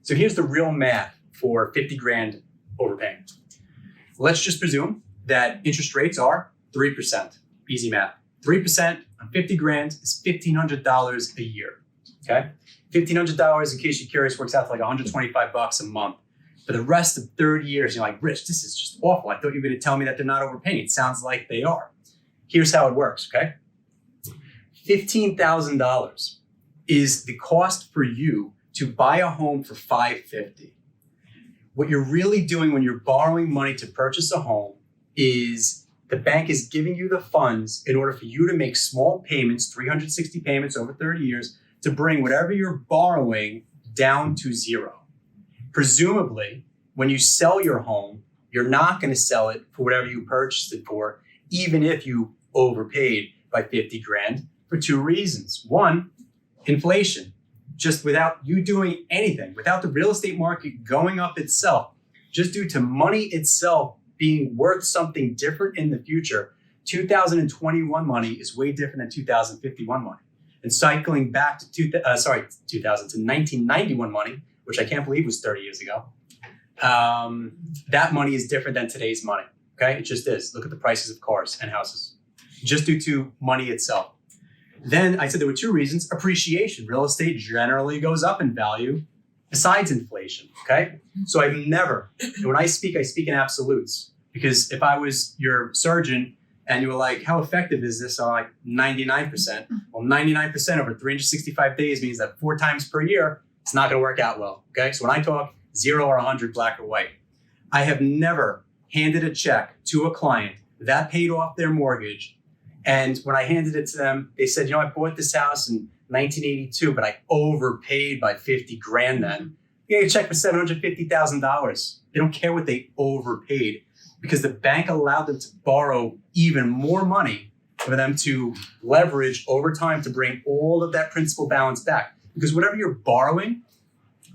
Speaker 1: So here's the real math for 50 grand overpaying. Let's just presume that interest rates are 3%. Easy math. 3% on 50 grand is $1,500 a year, okay? $1,500, in case you're curious, works out to like $125 a month. For the rest of 30 years, you're like, Rich, this is just awful. I thought you were gonna tell me that they're not overpaying. It sounds like they are. Here's how it works, okay? $15,000 is the cost for you to buy a home for $550. What you're really doing when you're borrowing money to purchase a home is the bank is giving you the funds in order for you to make small payments, 360 payments over 30 years, to bring whatever you're borrowing down to zero. Presumably, when you sell your home, you're not going to sell it for whatever you purchased it for, even if you overpaid by 50 grand, for two reasons. One, inflation. just without you doing anything, without the real estate market going up itself, just due to money itself being worth something different in the future, 2021 money is way different than 2051 money. And cycling back to 2000 to 1991 money, which I can't believe was 30 years ago, that money is different than today's money. Okay, it just is. Look at the prices of cars and houses, just due to money itself. Then I said there were two reasons. Appreciation. Real estate generally goes up in value besides inflation. Okay, so I've never, when I speak in absolutes, because if I was your surgeon and you were like, how effective is this? I'm like 99%. Well, 99% over 365 days means that 4 times per year, it's not going to work out well. Okay, so when I talk 0 or 100, black or white, I have never handed a check to a client that paid off their mortgage. And when I handed it to them, they said, I bought this house in 1982, but I overpaid by 50 grand then. You get a check for $750,000. They don't care what they overpaid because the bank allowed them to borrow even more money for them to leverage over time to bring all of that principal balance back. Because whatever you're borrowing,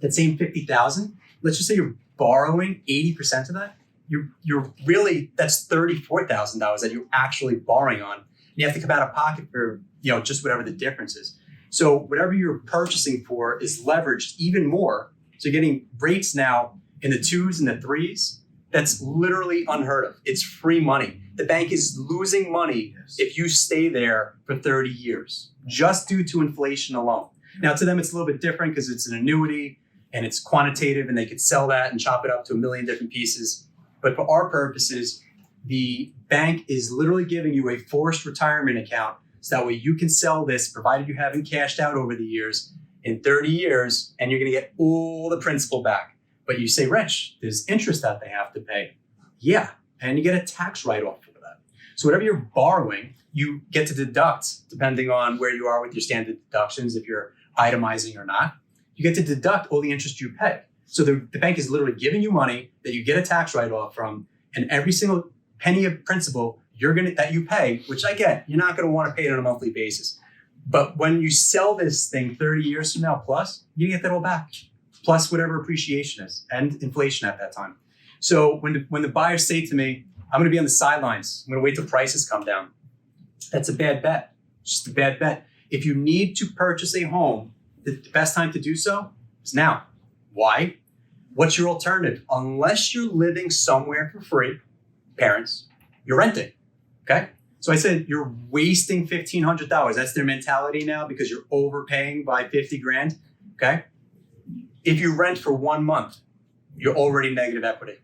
Speaker 1: that same 50,000, let's just say you're borrowing 80% of that, you're really, that's $34,000 that you're actually borrowing on. You have to come out of pocket for, just whatever the difference is. So whatever you're purchasing for is leveraged even more. So you're getting rates now in the 2s and the 3s. That's literally unheard of. It's free money. The bank is losing money if you stay there for 30 years, just due to inflation alone. Now to them, it's a little bit different because it's an annuity and it's quantitative and they could sell that and chop it up to a million different pieces. But for our purposes, the bank is literally giving you a forced retirement account so that way you can sell this, provided you haven't cashed out over the years, in 30 years, and you're going to get all the principal back. But you say, Rich, there's interest that they have to pay. Yeah, and you get a tax write-off for that. So whatever you're borrowing, you get to deduct, depending on where you are with your standard deductions, if you're itemizing or not. You get to deduct all the interest you pay. So the bank is literally giving you money that you get a tax write-off from, and every single penny of principal that you pay, which I get, you're not going to want to pay it on a monthly basis. But when you sell this thing 30 years from now plus, you get that all back, plus whatever appreciation is and inflation at that time. So when the buyers say to me, I'm going to be on the sidelines, I'm going to wait till prices come down, that's a bad bet. Just a bad bet. If you need to purchase a home, the best time to do so is now. Why? What's your alternative? Unless you're living somewhere for free, parents, you're renting. Okay? So I said, you're wasting $1,500. That's their mentality now because you're overpaying by 50 grand. Okay? If you rent for 1 month, you're already negative equity.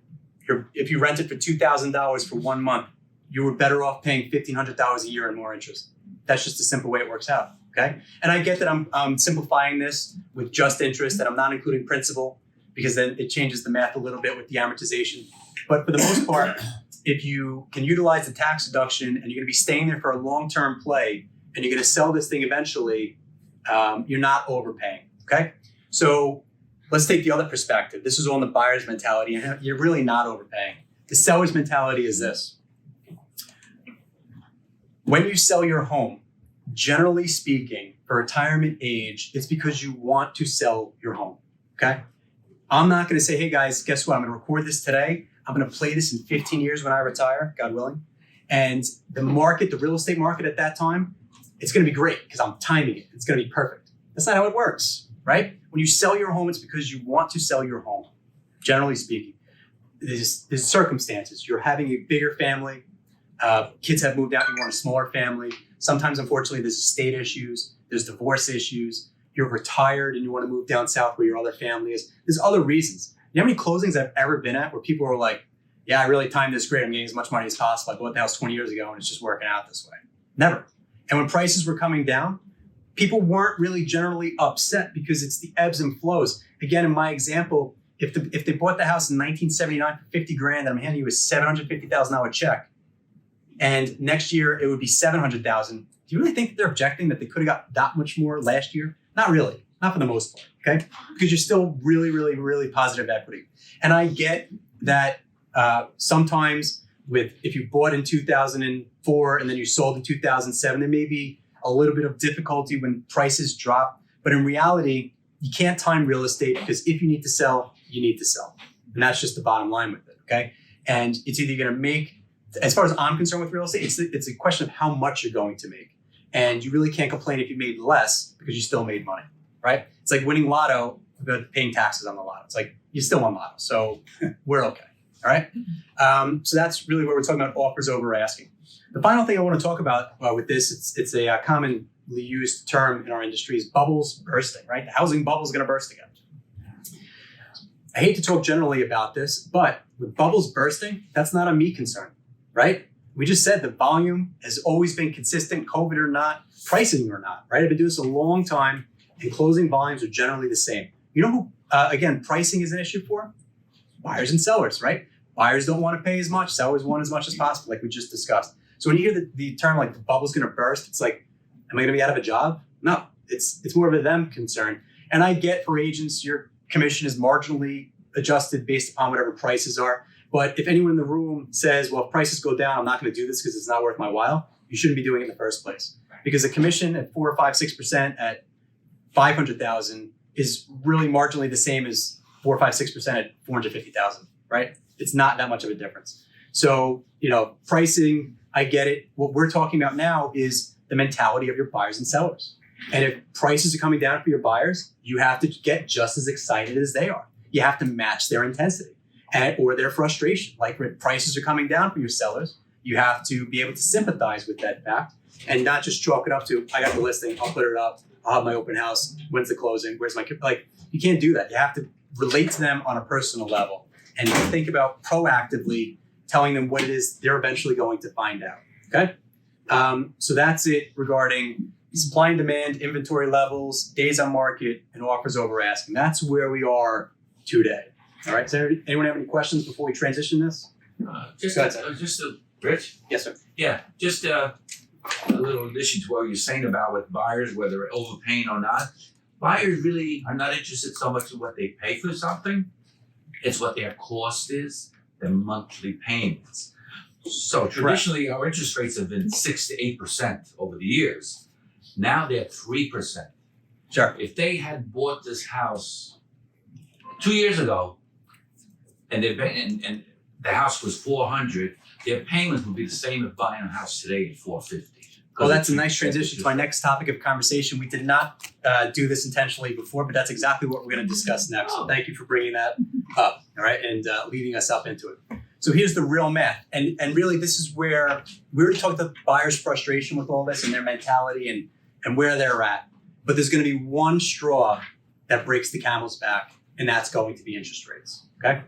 Speaker 1: If you rented for $2,000 for 1 month, you were better off paying $1,500 a year and more interest. That's just the simple way it works out. Okay? And I get that I'm simplifying this with just interest and I'm not including principal because then it changes the math a little bit with the amortization. But for the most part, if you can utilize the tax deduction and you're going to be staying there for a long-term play and you're going to sell this thing eventually, you're not overpaying. Okay? So let's take the other perspective. This is all in the buyer's mentality and you're really not overpaying. The seller's mentality is this. When you sell your home, generally speaking, for retirement age, it's because you want to sell your home. Okay? I'm not going to say, hey guys, guess what? I'm going to record this today. I'm going to play this in 15 years when I retire, God willing. And the market, the real estate market at that time, it's going to be great because I'm timing it. It's going to be perfect. That's not how it works, right? When you sell your home, it's because you want to sell your home, generally speaking. There's circumstances. You're having a bigger family. Kids have moved out. You want a smaller family. Sometimes, unfortunately, there's estate issues. There's divorce issues. You're retired and you want to move down south where your other family is. There's other reasons. You know how many closings I've ever been at where people were like, yeah, I really timed this great. I'm getting as much money as possible. I bought the house 20 years ago and it's just working out this way. Never. And when prices were coming down, people weren't really generally upset because it's the ebbs and flows. Again, in my example, if they bought the house in 1979 for 50 grand and I'm handing you a $750,000 check and next year it would be 700,000, do you really think they're objecting that they could have got that much more last year? Not really. Not for the most part, okay? Because you're still really, really, really positive equity. And I get that sometimes if you bought in 2004 and then you sold in 2007, there may be a little bit of difficulty when prices drop. But in reality, you can't time real estate because if you need to sell, you need to sell. And that's just the bottom line with it, okay? And it's either going to make, as far as I'm concerned with real estate, it's a question of how much you're going to make. And you really can't complain if you made less because you still made money, right? It's like winning lotto, but paying taxes on the lotto. It's like you still won lotto, so we're okay, all right? So that's really what we're talking about, offers over asking. The final thing I want to talk about with this, it's a commonly used term in our industry, is bubbles bursting, right? The housing bubble is going to burst again. I hate to talk generally about this, but with bubbles bursting, that's not a me concern, right? We just said the volume has always been consistent, COVID or not, pricing or not, right? I've been doing this a long time, and closing volumes are generally the same. You know who, again, pricing is an issue for? Buyers and sellers, right? Buyers don't want to pay as much, sellers want as much as possible, like we just discussed. So when you hear the term like the bubble's going to burst, it's like, am I going to be out of a job? No, it's more of a them concern. And I get for agents, your commission is marginally adjusted based upon whatever prices are. But if anyone in the room says, well, if prices go down, I'm not going to do this because it's not worth my while, you shouldn't be doing it in the first place. Because a commission at 4 or 5, 6% at 500,000 is really marginally the same as 4 or 5, 6% at 450,000, right? It's not that much of a difference. So, pricing, I get it. What we're talking about now is the mentality of your buyers and sellers. And if prices are coming down for your buyers, you have to get just as excited as they are. You have to match their intensity or their frustration. Like when prices are coming down for your sellers, you have to be able to sympathize with that fact and not just chalk it up to, I got the listing, I'll put it up, I'll have my open house, when's the closing, where's my, you can't do that. You have to relate to them on a personal level and think about proactively telling them what it is they're eventually going to find out, okay? So that's it regarding supply and demand, inventory levels, days on market, and offers over asking. That's where we are today. All right, does anyone have any questions before we transition this?
Speaker 2: Rich?
Speaker 1: Yes, sir.
Speaker 2: Yeah, just a little addition to what you're saying about with buyers, whether they're overpaying or not. Buyers really are not interested so much in what they pay for something. It's what their cost is, their monthly payments. So traditionally, our interest rates have been 6 to 8% over the years. Now they're 3%.
Speaker 1: Sure.
Speaker 2: If they had bought this house 2 years ago, and the house was $400, their payments would be the same as buying a house today at $450.
Speaker 1: Well, that's a nice transition to our next topic of conversation. We did not do this intentionally before, but that's exactly what we're going to discuss next. So thank you for bringing that up, all right, and leading us up into it. So here's the real math. And really, this is where we already talked about buyers' frustration with all this and their mentality and where they're at. But there's going to be one straw that breaks the camel's back, and that's going to be interest rates, okay?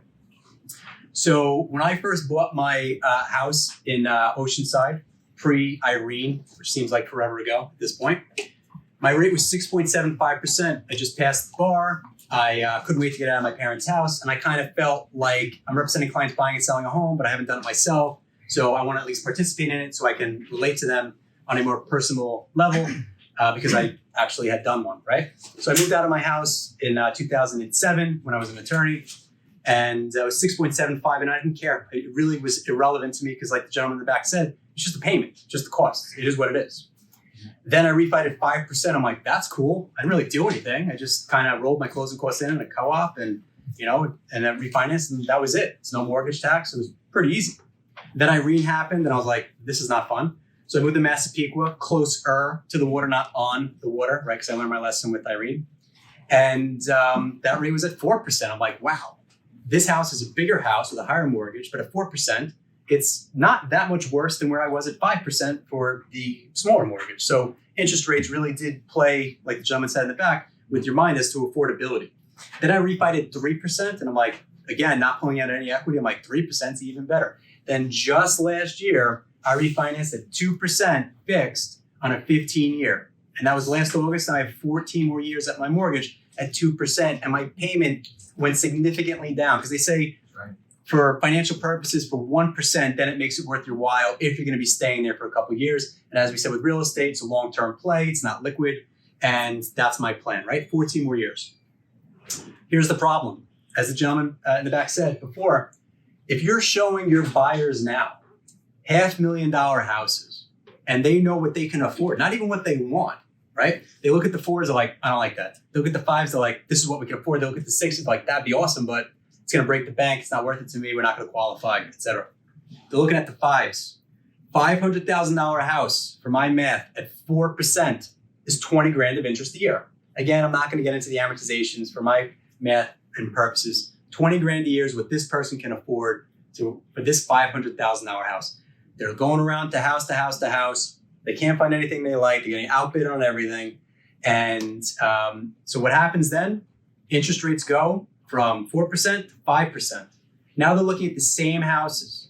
Speaker 1: So when I first bought my house in Oceanside, pre-Irene, which seems like forever ago at this point, my rate was 6.75%. I just passed the bar. I couldn't wait to get out of my parents' house. And I kind of felt like I'm representing clients buying and selling a home, but I haven't done it myself. So I want to at least participate in it so I can relate to them on a more personal level because I actually had done one, right? So I moved out of my house in 2007 when I was an attorney. And it was 6.75, and I didn't care. It really was irrelevant to me because, like the gentleman in the back said, it's just a payment, just the cost. It is what it is. Then I refied at 5%. I'm like, that's cool. I didn't really do anything. I just kind of rolled my closing costs in a co-op and then refinanced, and that was it. It's no mortgage tax. It was pretty easy. Then Irene happened, and I was like, this is not fun. So I moved to Massapequa, closer to the water, not on the water, right? Because I learned my lesson with Irene. And that rate was at 4%. I'm like, wow. This house is a bigger house with a higher mortgage, but at 4%, it's not that much worse than where I was at 5% for the smaller mortgage. So interest rates really did play, like the gentleman said in the back, with your mind as to affordability. Then I refied at 3%, and I'm like, again, not pulling out any equity. I'm like, 3% is even better. Then just last year, I refinanced at 2% fixed on a 15-year. And that was last August, and I have 14 more years at my mortgage at 2%, and my payment went significantly down because they say for financial purposes, for 1%, then it makes it worth your while if you're going to be staying there for a couple of years. And as we said with real estate, it's a long-term play. It's not liquid. And that's my plan, right? 14 more years. Here's the problem. As the gentleman in the back said before, if you're showing your buyers now $500,000 houses and they know what they can afford, not even what they want, right? They look at the 4s, they're like, I don't like that. They look at the 5s, they're like, this is what we can afford. They look at the 6s, like, that'd be awesome, but it's going to break the bank. It's not worth it to me. We're not going to qualify, etc. They're looking at the 5s. $500,000 house, for my math, at 4% is 20 grand of interest a year. Again, I'm not going to get into the amortizations for my math and purposes. 20 grand a year is what this person can afford for this $500,000 house. They're going around to house to house to house. They can't find anything they like. They're getting outbid on everything. And so what happens then? Interest rates go from 4% to 5%. Now they're looking at the same houses.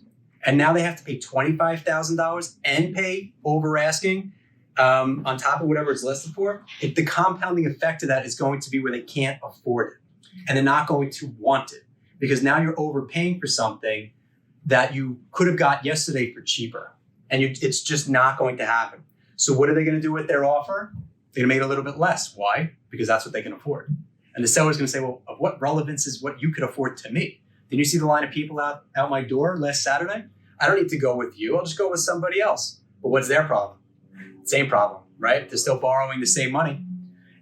Speaker 1: And now they have to pay $25,000 and pay over asking on top of whatever it's listed for. The compounding effect of that is going to be where they can't afford it. And they're not going to want it. Because now you're overpaying for something that you could have got yesterday for cheaper. And it's just not going to happen. So what are they going to do with their offer? They're going to make it a little bit less. Why? Because that's what they can afford. And the seller's going to say, well, of what relevance is what you could afford to me? Did you see the line of people out my door last Saturday? I don't need to go with you. I'll just go with somebody else. But what's their problem? Same problem, right? They're still borrowing the same money.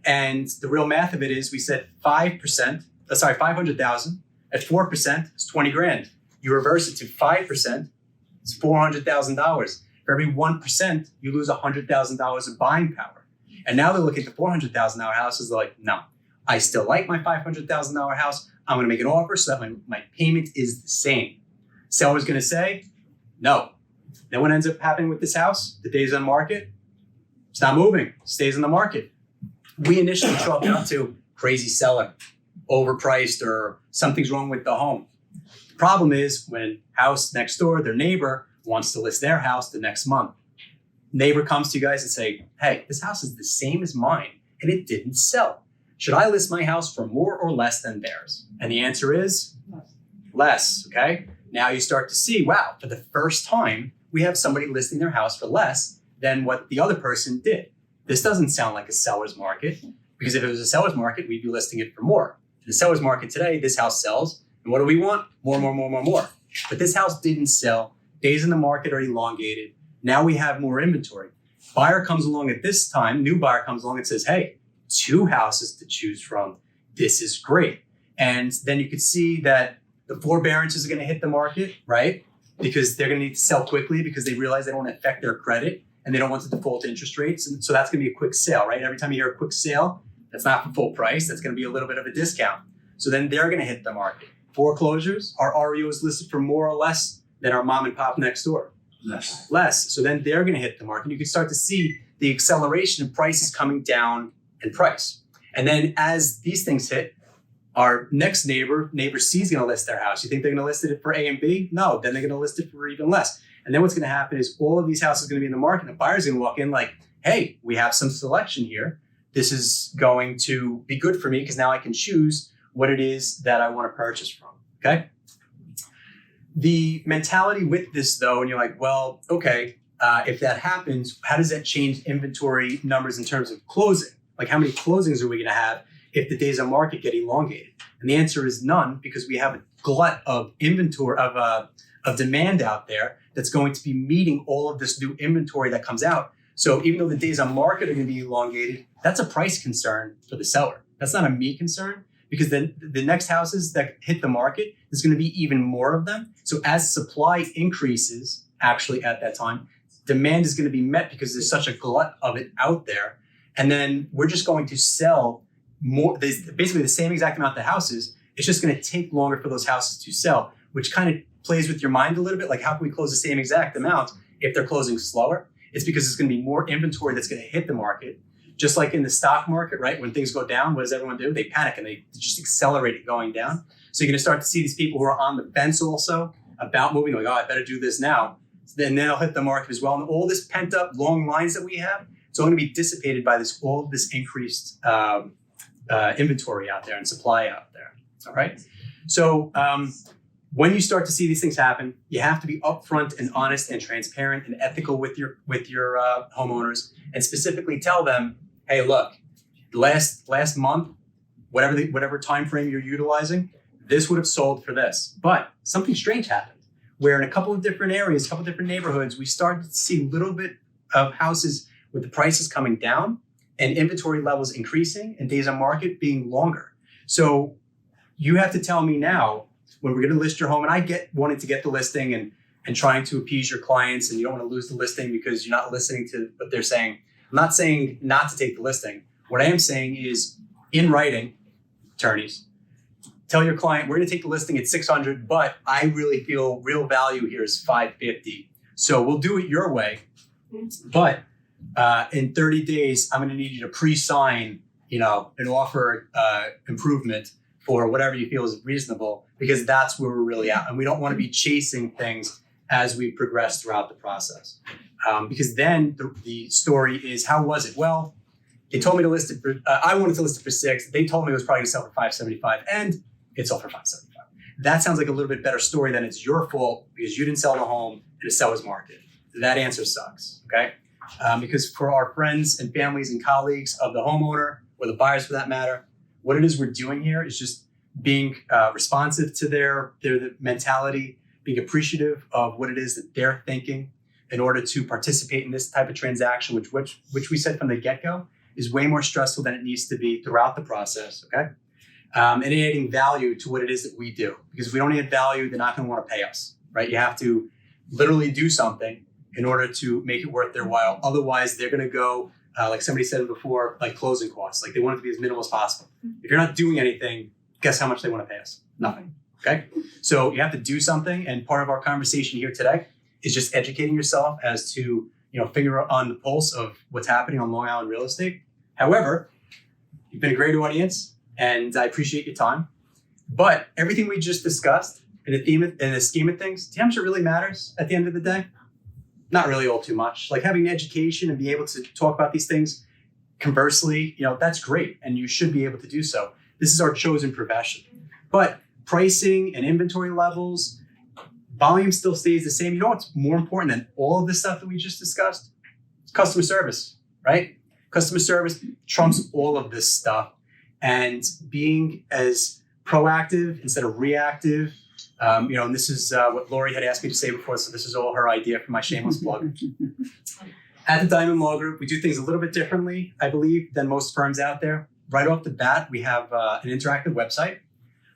Speaker 1: And the real math of it is we said 500,000 at 4% is 20 grand. You reverse it to 5%, it's $400,000. For every 1%, you lose $100,000 of buying power. And now they're looking at the $400,000 houses. They're like, no, I still like my $500,000 house. I'm going to make an offer so that my payment is the same. Seller's going to say, no. Then what ends up happening with this house? The days on market, it's not moving, stays in the market. We initially chalk it up to crazy seller, overpriced, or something's wrong with the home. The problem is when house next door, their neighbor wants to list their house the next month. Neighbor comes to you guys and say, hey, this house is the same as mine and it didn't sell. Should I list my house for more or less than theirs? And the answer is less, okay? Now you start to see, wow, for the first time, we have somebody listing their house for less than what the other person did. This doesn't sound like a seller's market, because if it was a seller's market, we'd be listing it for more. In the seller's market today, this house sells. And what do we want? More. But this house didn't sell. Days in the market are elongated. Now we have more inventory. Buyer comes along at this time, new buyer comes along and says, hey, 2 houses to choose from. This is great. And then you could see that the forbearances are going to hit the market, right? Because they're going to need to sell quickly because they realize they don't want to affect their credit and they don't want to default interest rates. And so that's going to be a quick sale, right? Every time you hear a quick sale, that's not for full price. That's going to be a little bit of a discount. So then they're going to hit the market. Foreclosures, our REO is listed for more or less than our mom and pop next door. Less. So then they're going to hit the market. You can start to see the acceleration of prices coming down in price. And then as these things hit, our next neighbor C is going to list their house. You think they're going to list it for A and B? No, then they're going to list it for even less. And then what's going to happen is all of these houses are going to be in the market. And the buyer's going to walk in like, hey, we have some selection here. This is going to be good for me because now I can choose what it is that I want to purchase from, okay? The mentality with this though, and you're like, well, okay, if that happens, how does that change inventory numbers in terms of closing? Like how many closings are we going to have if the days on market get elongated? And the answer is none, because we have a glut of inventory of demand out there that's going to be meeting all of this new inventory that comes out. So even though the days on market are going to be elongated, that's a price concern for the seller. That's not a me concern, because then the next houses that hit the market, there's going to be even more of them. So as supply increases, actually at that time, demand is going to be met because there's such a glut of it out there. And then we're just going to sell more, basically the same exact amount of houses. It's just going to take longer for those houses to sell, which kind of plays with your mind a little bit. Like, how can we close the same exact amount if they're closing slower? It's because there's going to be more inventory that's going to hit the market. Just like in the stock market, right? When things go down, what does everyone do? They panic and they just accelerate it going down. So you're going to start to see these people who are on the fence also about moving, like, oh, I better do this now. Then they'll hit the market as well. And all this pent up long lines that we have, it's all going to be dissipated by all of this increased inventory out there and supply out there. All right. So when you start to see these things happen, you have to be upfront and honest and transparent and ethical with your homeowners, and specifically tell them, hey, look, last month, whatever time frame you're utilizing, this would have sold for this. But something strange happened where in a couple of different areas, a couple of different neighborhoods, we started to see a little bit of houses with the prices coming down and inventory levels increasing and days on market being longer. So you have to tell me now when we're going to list your home, and I get wanting to get the listing and trying to appease your clients, and you don't want to lose the listing because you're not listening to what they're saying. I'm not saying not to take the listing. What I am saying is, in writing, attorneys, tell your client, we're going to take the listing at 600, but I really feel real value here is 550. So we'll do it your way, but in 30 days, I'm going to need you to pre-sign, an offer improvement for whatever you feel is reasonable, because that's where we're really at. And we don't want to be chasing things as we progress throughout the process. Because then the story is, how was it? Well, they told me to list it for, I wanted to list it for 6. They told me it was probably going to sell for 575, and it sold for 575. That sounds like a little bit better story than it's your fault because you didn't sell the home in a seller's market. That answer sucks, okay? Because for our friends and families and colleagues of the homeowner, or the buyers for that matter, what it is we're doing here is just being responsive to their mentality, being appreciative of what it is that they're thinking in order to participate in this type of transaction, which we said from the get-go is way more stressful than it needs to be throughout the process, okay? And adding value to what it is that we do. Because if we don't add value, they're not going to want to pay us, right? You have to literally do something in order to make it worth their while. Otherwise, they're going to go, like somebody said before, like closing costs. Like they want it to be as minimal as possible. If you're not doing anything, guess how much they want to pay us? Nothing, okay? So you have to do something. And part of our conversation here today is just educating yourself as to, finger on the pulse of what's happening on Long Island real estate. However, you've been a great audience and I appreciate your time. But everything we just discussed in the scheme of things, do you know how much it really matters at the end of the day? Not really all too much. Like having an education and be able to talk about these things conversely, that's great. And you should be able to do so. This is our chosen profession. But pricing and inventory levels, volume still stays the same. You know what's more important than all of this stuff that we just discussed? It's customer service, right? Customer service trumps all of this stuff. And being as proactive instead of reactive, and this is what Lori had asked me to say before, so this is all her idea for my shameless plug. At the Diamond Law Group, we do things a little bit differently, I believe, than most firms out there. Right off the bat, we have an interactive website,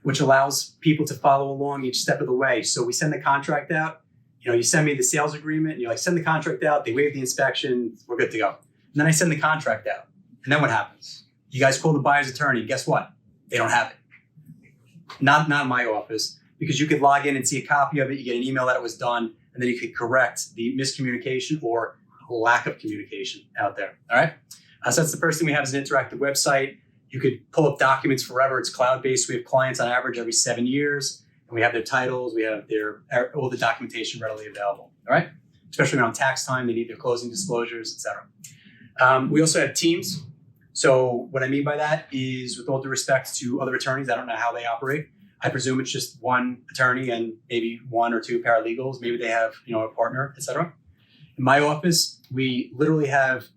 Speaker 1: which allows people to follow along each step of the way. So we send the contract out. You send me the sales agreement, and you're like, send the contract out, they waive the inspection, we're good to go. And then I send the contract out. And then what happens? You guys call the buyer's attorney. Guess what? They don't have it. Not in my office, because you could log in and see a copy of it. You get an email that it was done, and then you could correct the miscommunication or lack of communication out there. All right. So that's the first thing we have is an interactive website. You could pull up documents forever. It's cloud-based. We have clients on average every 7 years, and we have their titles. We have all the documentation readily available. All right. Especially around tax time, they need their closing disclosures, etc. We also have teams. So what I mean by that is, with all due respect to other attorneys, I don't know how they operate. I presume it's just one attorney and maybe 1 or 2 paralegals. Maybe they have, a partner, etc. In my office, we literally have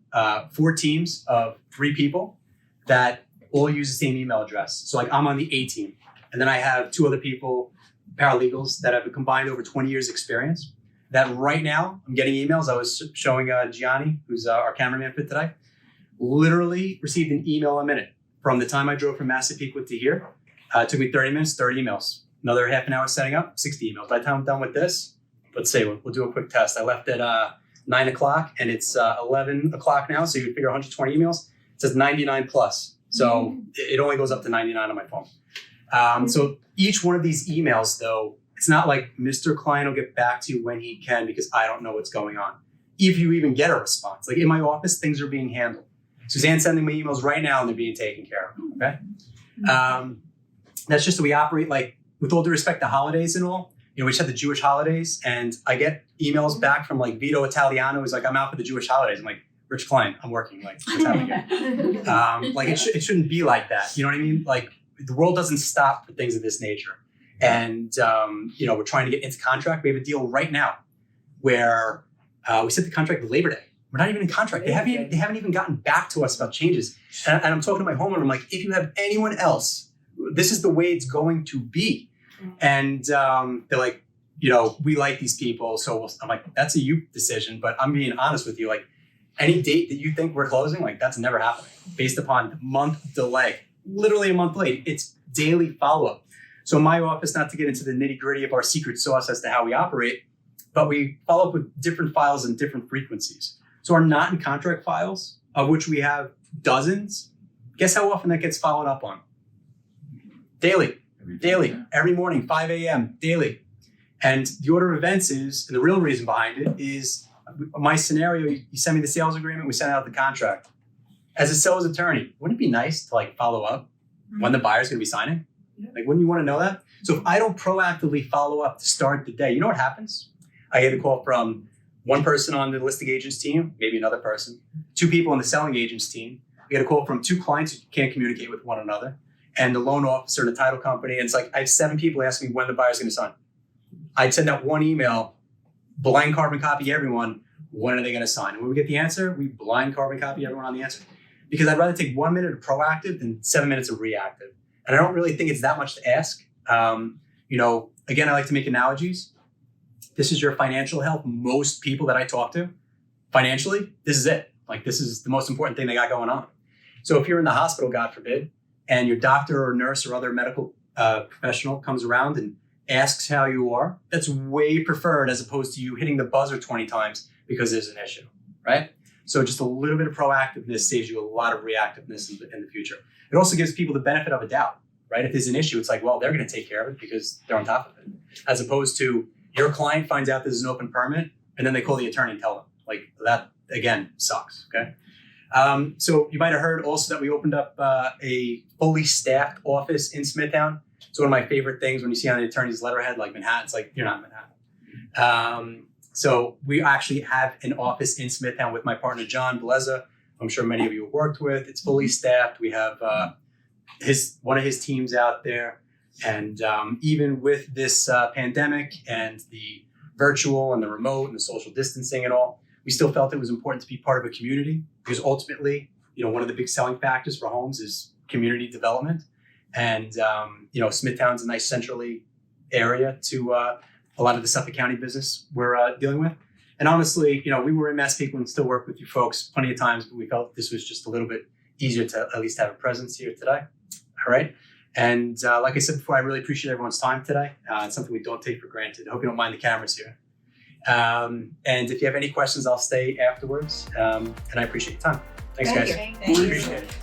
Speaker 1: 4 teams of 3 people that all use the same email address. So like I'm on the A team, and then I have 2 other people, paralegals, that have a combined over 20 years experience. That right now I'm getting emails. I was showing Gianni, who's our cameraman for today, literally received an email a minute from the time I drove from Massapequa to here. It took me 30 minutes, 30 emails. Another half an hour setting up, 60 emails. By the time I'm done with this, let's say we'll do a quick test. I left at 9 o'clock and it's 11 o'clock now. So you would figure 120 emails. It says 99 plus. So it only goes up to 99 on my phone. So each one of these emails, though, it's not like Mr. Klein will get back to you when he can because I don't know what's going on. If you even get a response. Like in my office, things are being handled. Suzanne's sending me emails right now and they're being taken care of, okay? That's just that we operate, like, with all due respect to holidays and all. We just had the Jewish holidays and I get emails back from like Vito Italiano who's like, I'm out for the Jewish holidays. I'm like, Rich Klein, I'm working, like, what's happening here? Like it shouldn't be like that. You know what I mean? Like the world doesn't stop for things of this nature. And, we're trying to get into contract. We have a deal right now where we set the contract to Labor Day. We're not even in contract. They haven't even gotten back to us about changes. And I'm talking to my homeowner. I'm like, if you have anyone else, this is the way it's going to be. And they're like, we like these people. So I'm like, that's a you decision. But I'm being honest with you. Like, any date that you think we're closing, like that's never happening based upon month delay, literally a month late. It's daily follow-up. So in my office, not to get into the nitty-gritty of our secret sauce as to how we operate, but we follow up with different files and different frequencies. So our not in contract files, of which we have dozens, guess how often that gets followed up on? Daily, every morning, 5 a.m., daily. And the order of events is, and the real reason behind it is my scenario, you send me the sales agreement, we send out the contract. As a sales attorney, wouldn't it be nice to like follow up when the buyer's gonna be signing?
Speaker 4: Yeah.
Speaker 1: Like, wouldn't you wanna know that? So if I don't proactively follow up to start the day, you know what happens? I get a call from one person on the listing agent's team, maybe another person, 2 people on the selling agent's team. I get a call from 2 clients who can't communicate with one another, and the loan officer and the title company. And it's like, I have 7 people asking me when the buyer's gonna sign. I'd send out one email, blind carbon copy everyone, when are they gonna sign? And when we get the answer, we blind carbon copy everyone on the answer. Because I'd rather take 1 minute of proactive than 7 minutes of reactive. And I don't really think it's that much to ask. Again, I like to make analogies. This is your financial health. Most people that I talk to, financially, this is it. Like, this is the most important thing they got going on. So if you're in the hospital, God forbid, and your doctor or nurse or other medical professional comes around and asks how you are, that's way preferred as opposed to you hitting the buzzer 20 times because there's an issue, right? So just a little bit of proactiveness saves you a lot of reactiveness in the future. It also gives people the benefit of a doubt, right? If there's an issue, it's like, well, they're going to take care of it because they're on top of it. As opposed to your client finds out this is an open permit and then they call the attorney and tell them. Like, that, again, sucks, okay? So you might have heard also that we opened up a fully staffed office in Smithtown. It's one of my favorite things when you see on the attorney's letterhead, like Manhattan, it's like, you're not in Manhattan. So we actually have an office in Smithtown with my partner, John Beleza. I'm sure many of you have worked with. It's fully staffed. We have one of his teams out there. And even with this pandemic and the virtual and the remote and the social distancing and all, we still felt it was important to be part of a community because ultimately, one of the big selling factors for homes is community development. And, Smithtown's a nice centrally area to a lot of the Suffolk County business we're dealing with. And honestly, we were in Massapequa and still work with you folks plenty of times, but we felt this was just a little bit easier to at least have a presence here today. All right. And like I said before, I really appreciate everyone's time today. It's something we don't take for granted. I hope you don't mind the cameras here. And if you have any questions, I'll stay afterwards. And I appreciate your time. Thanks, guys.
Speaker 3: Thank you.
Speaker 1: Appreciate it.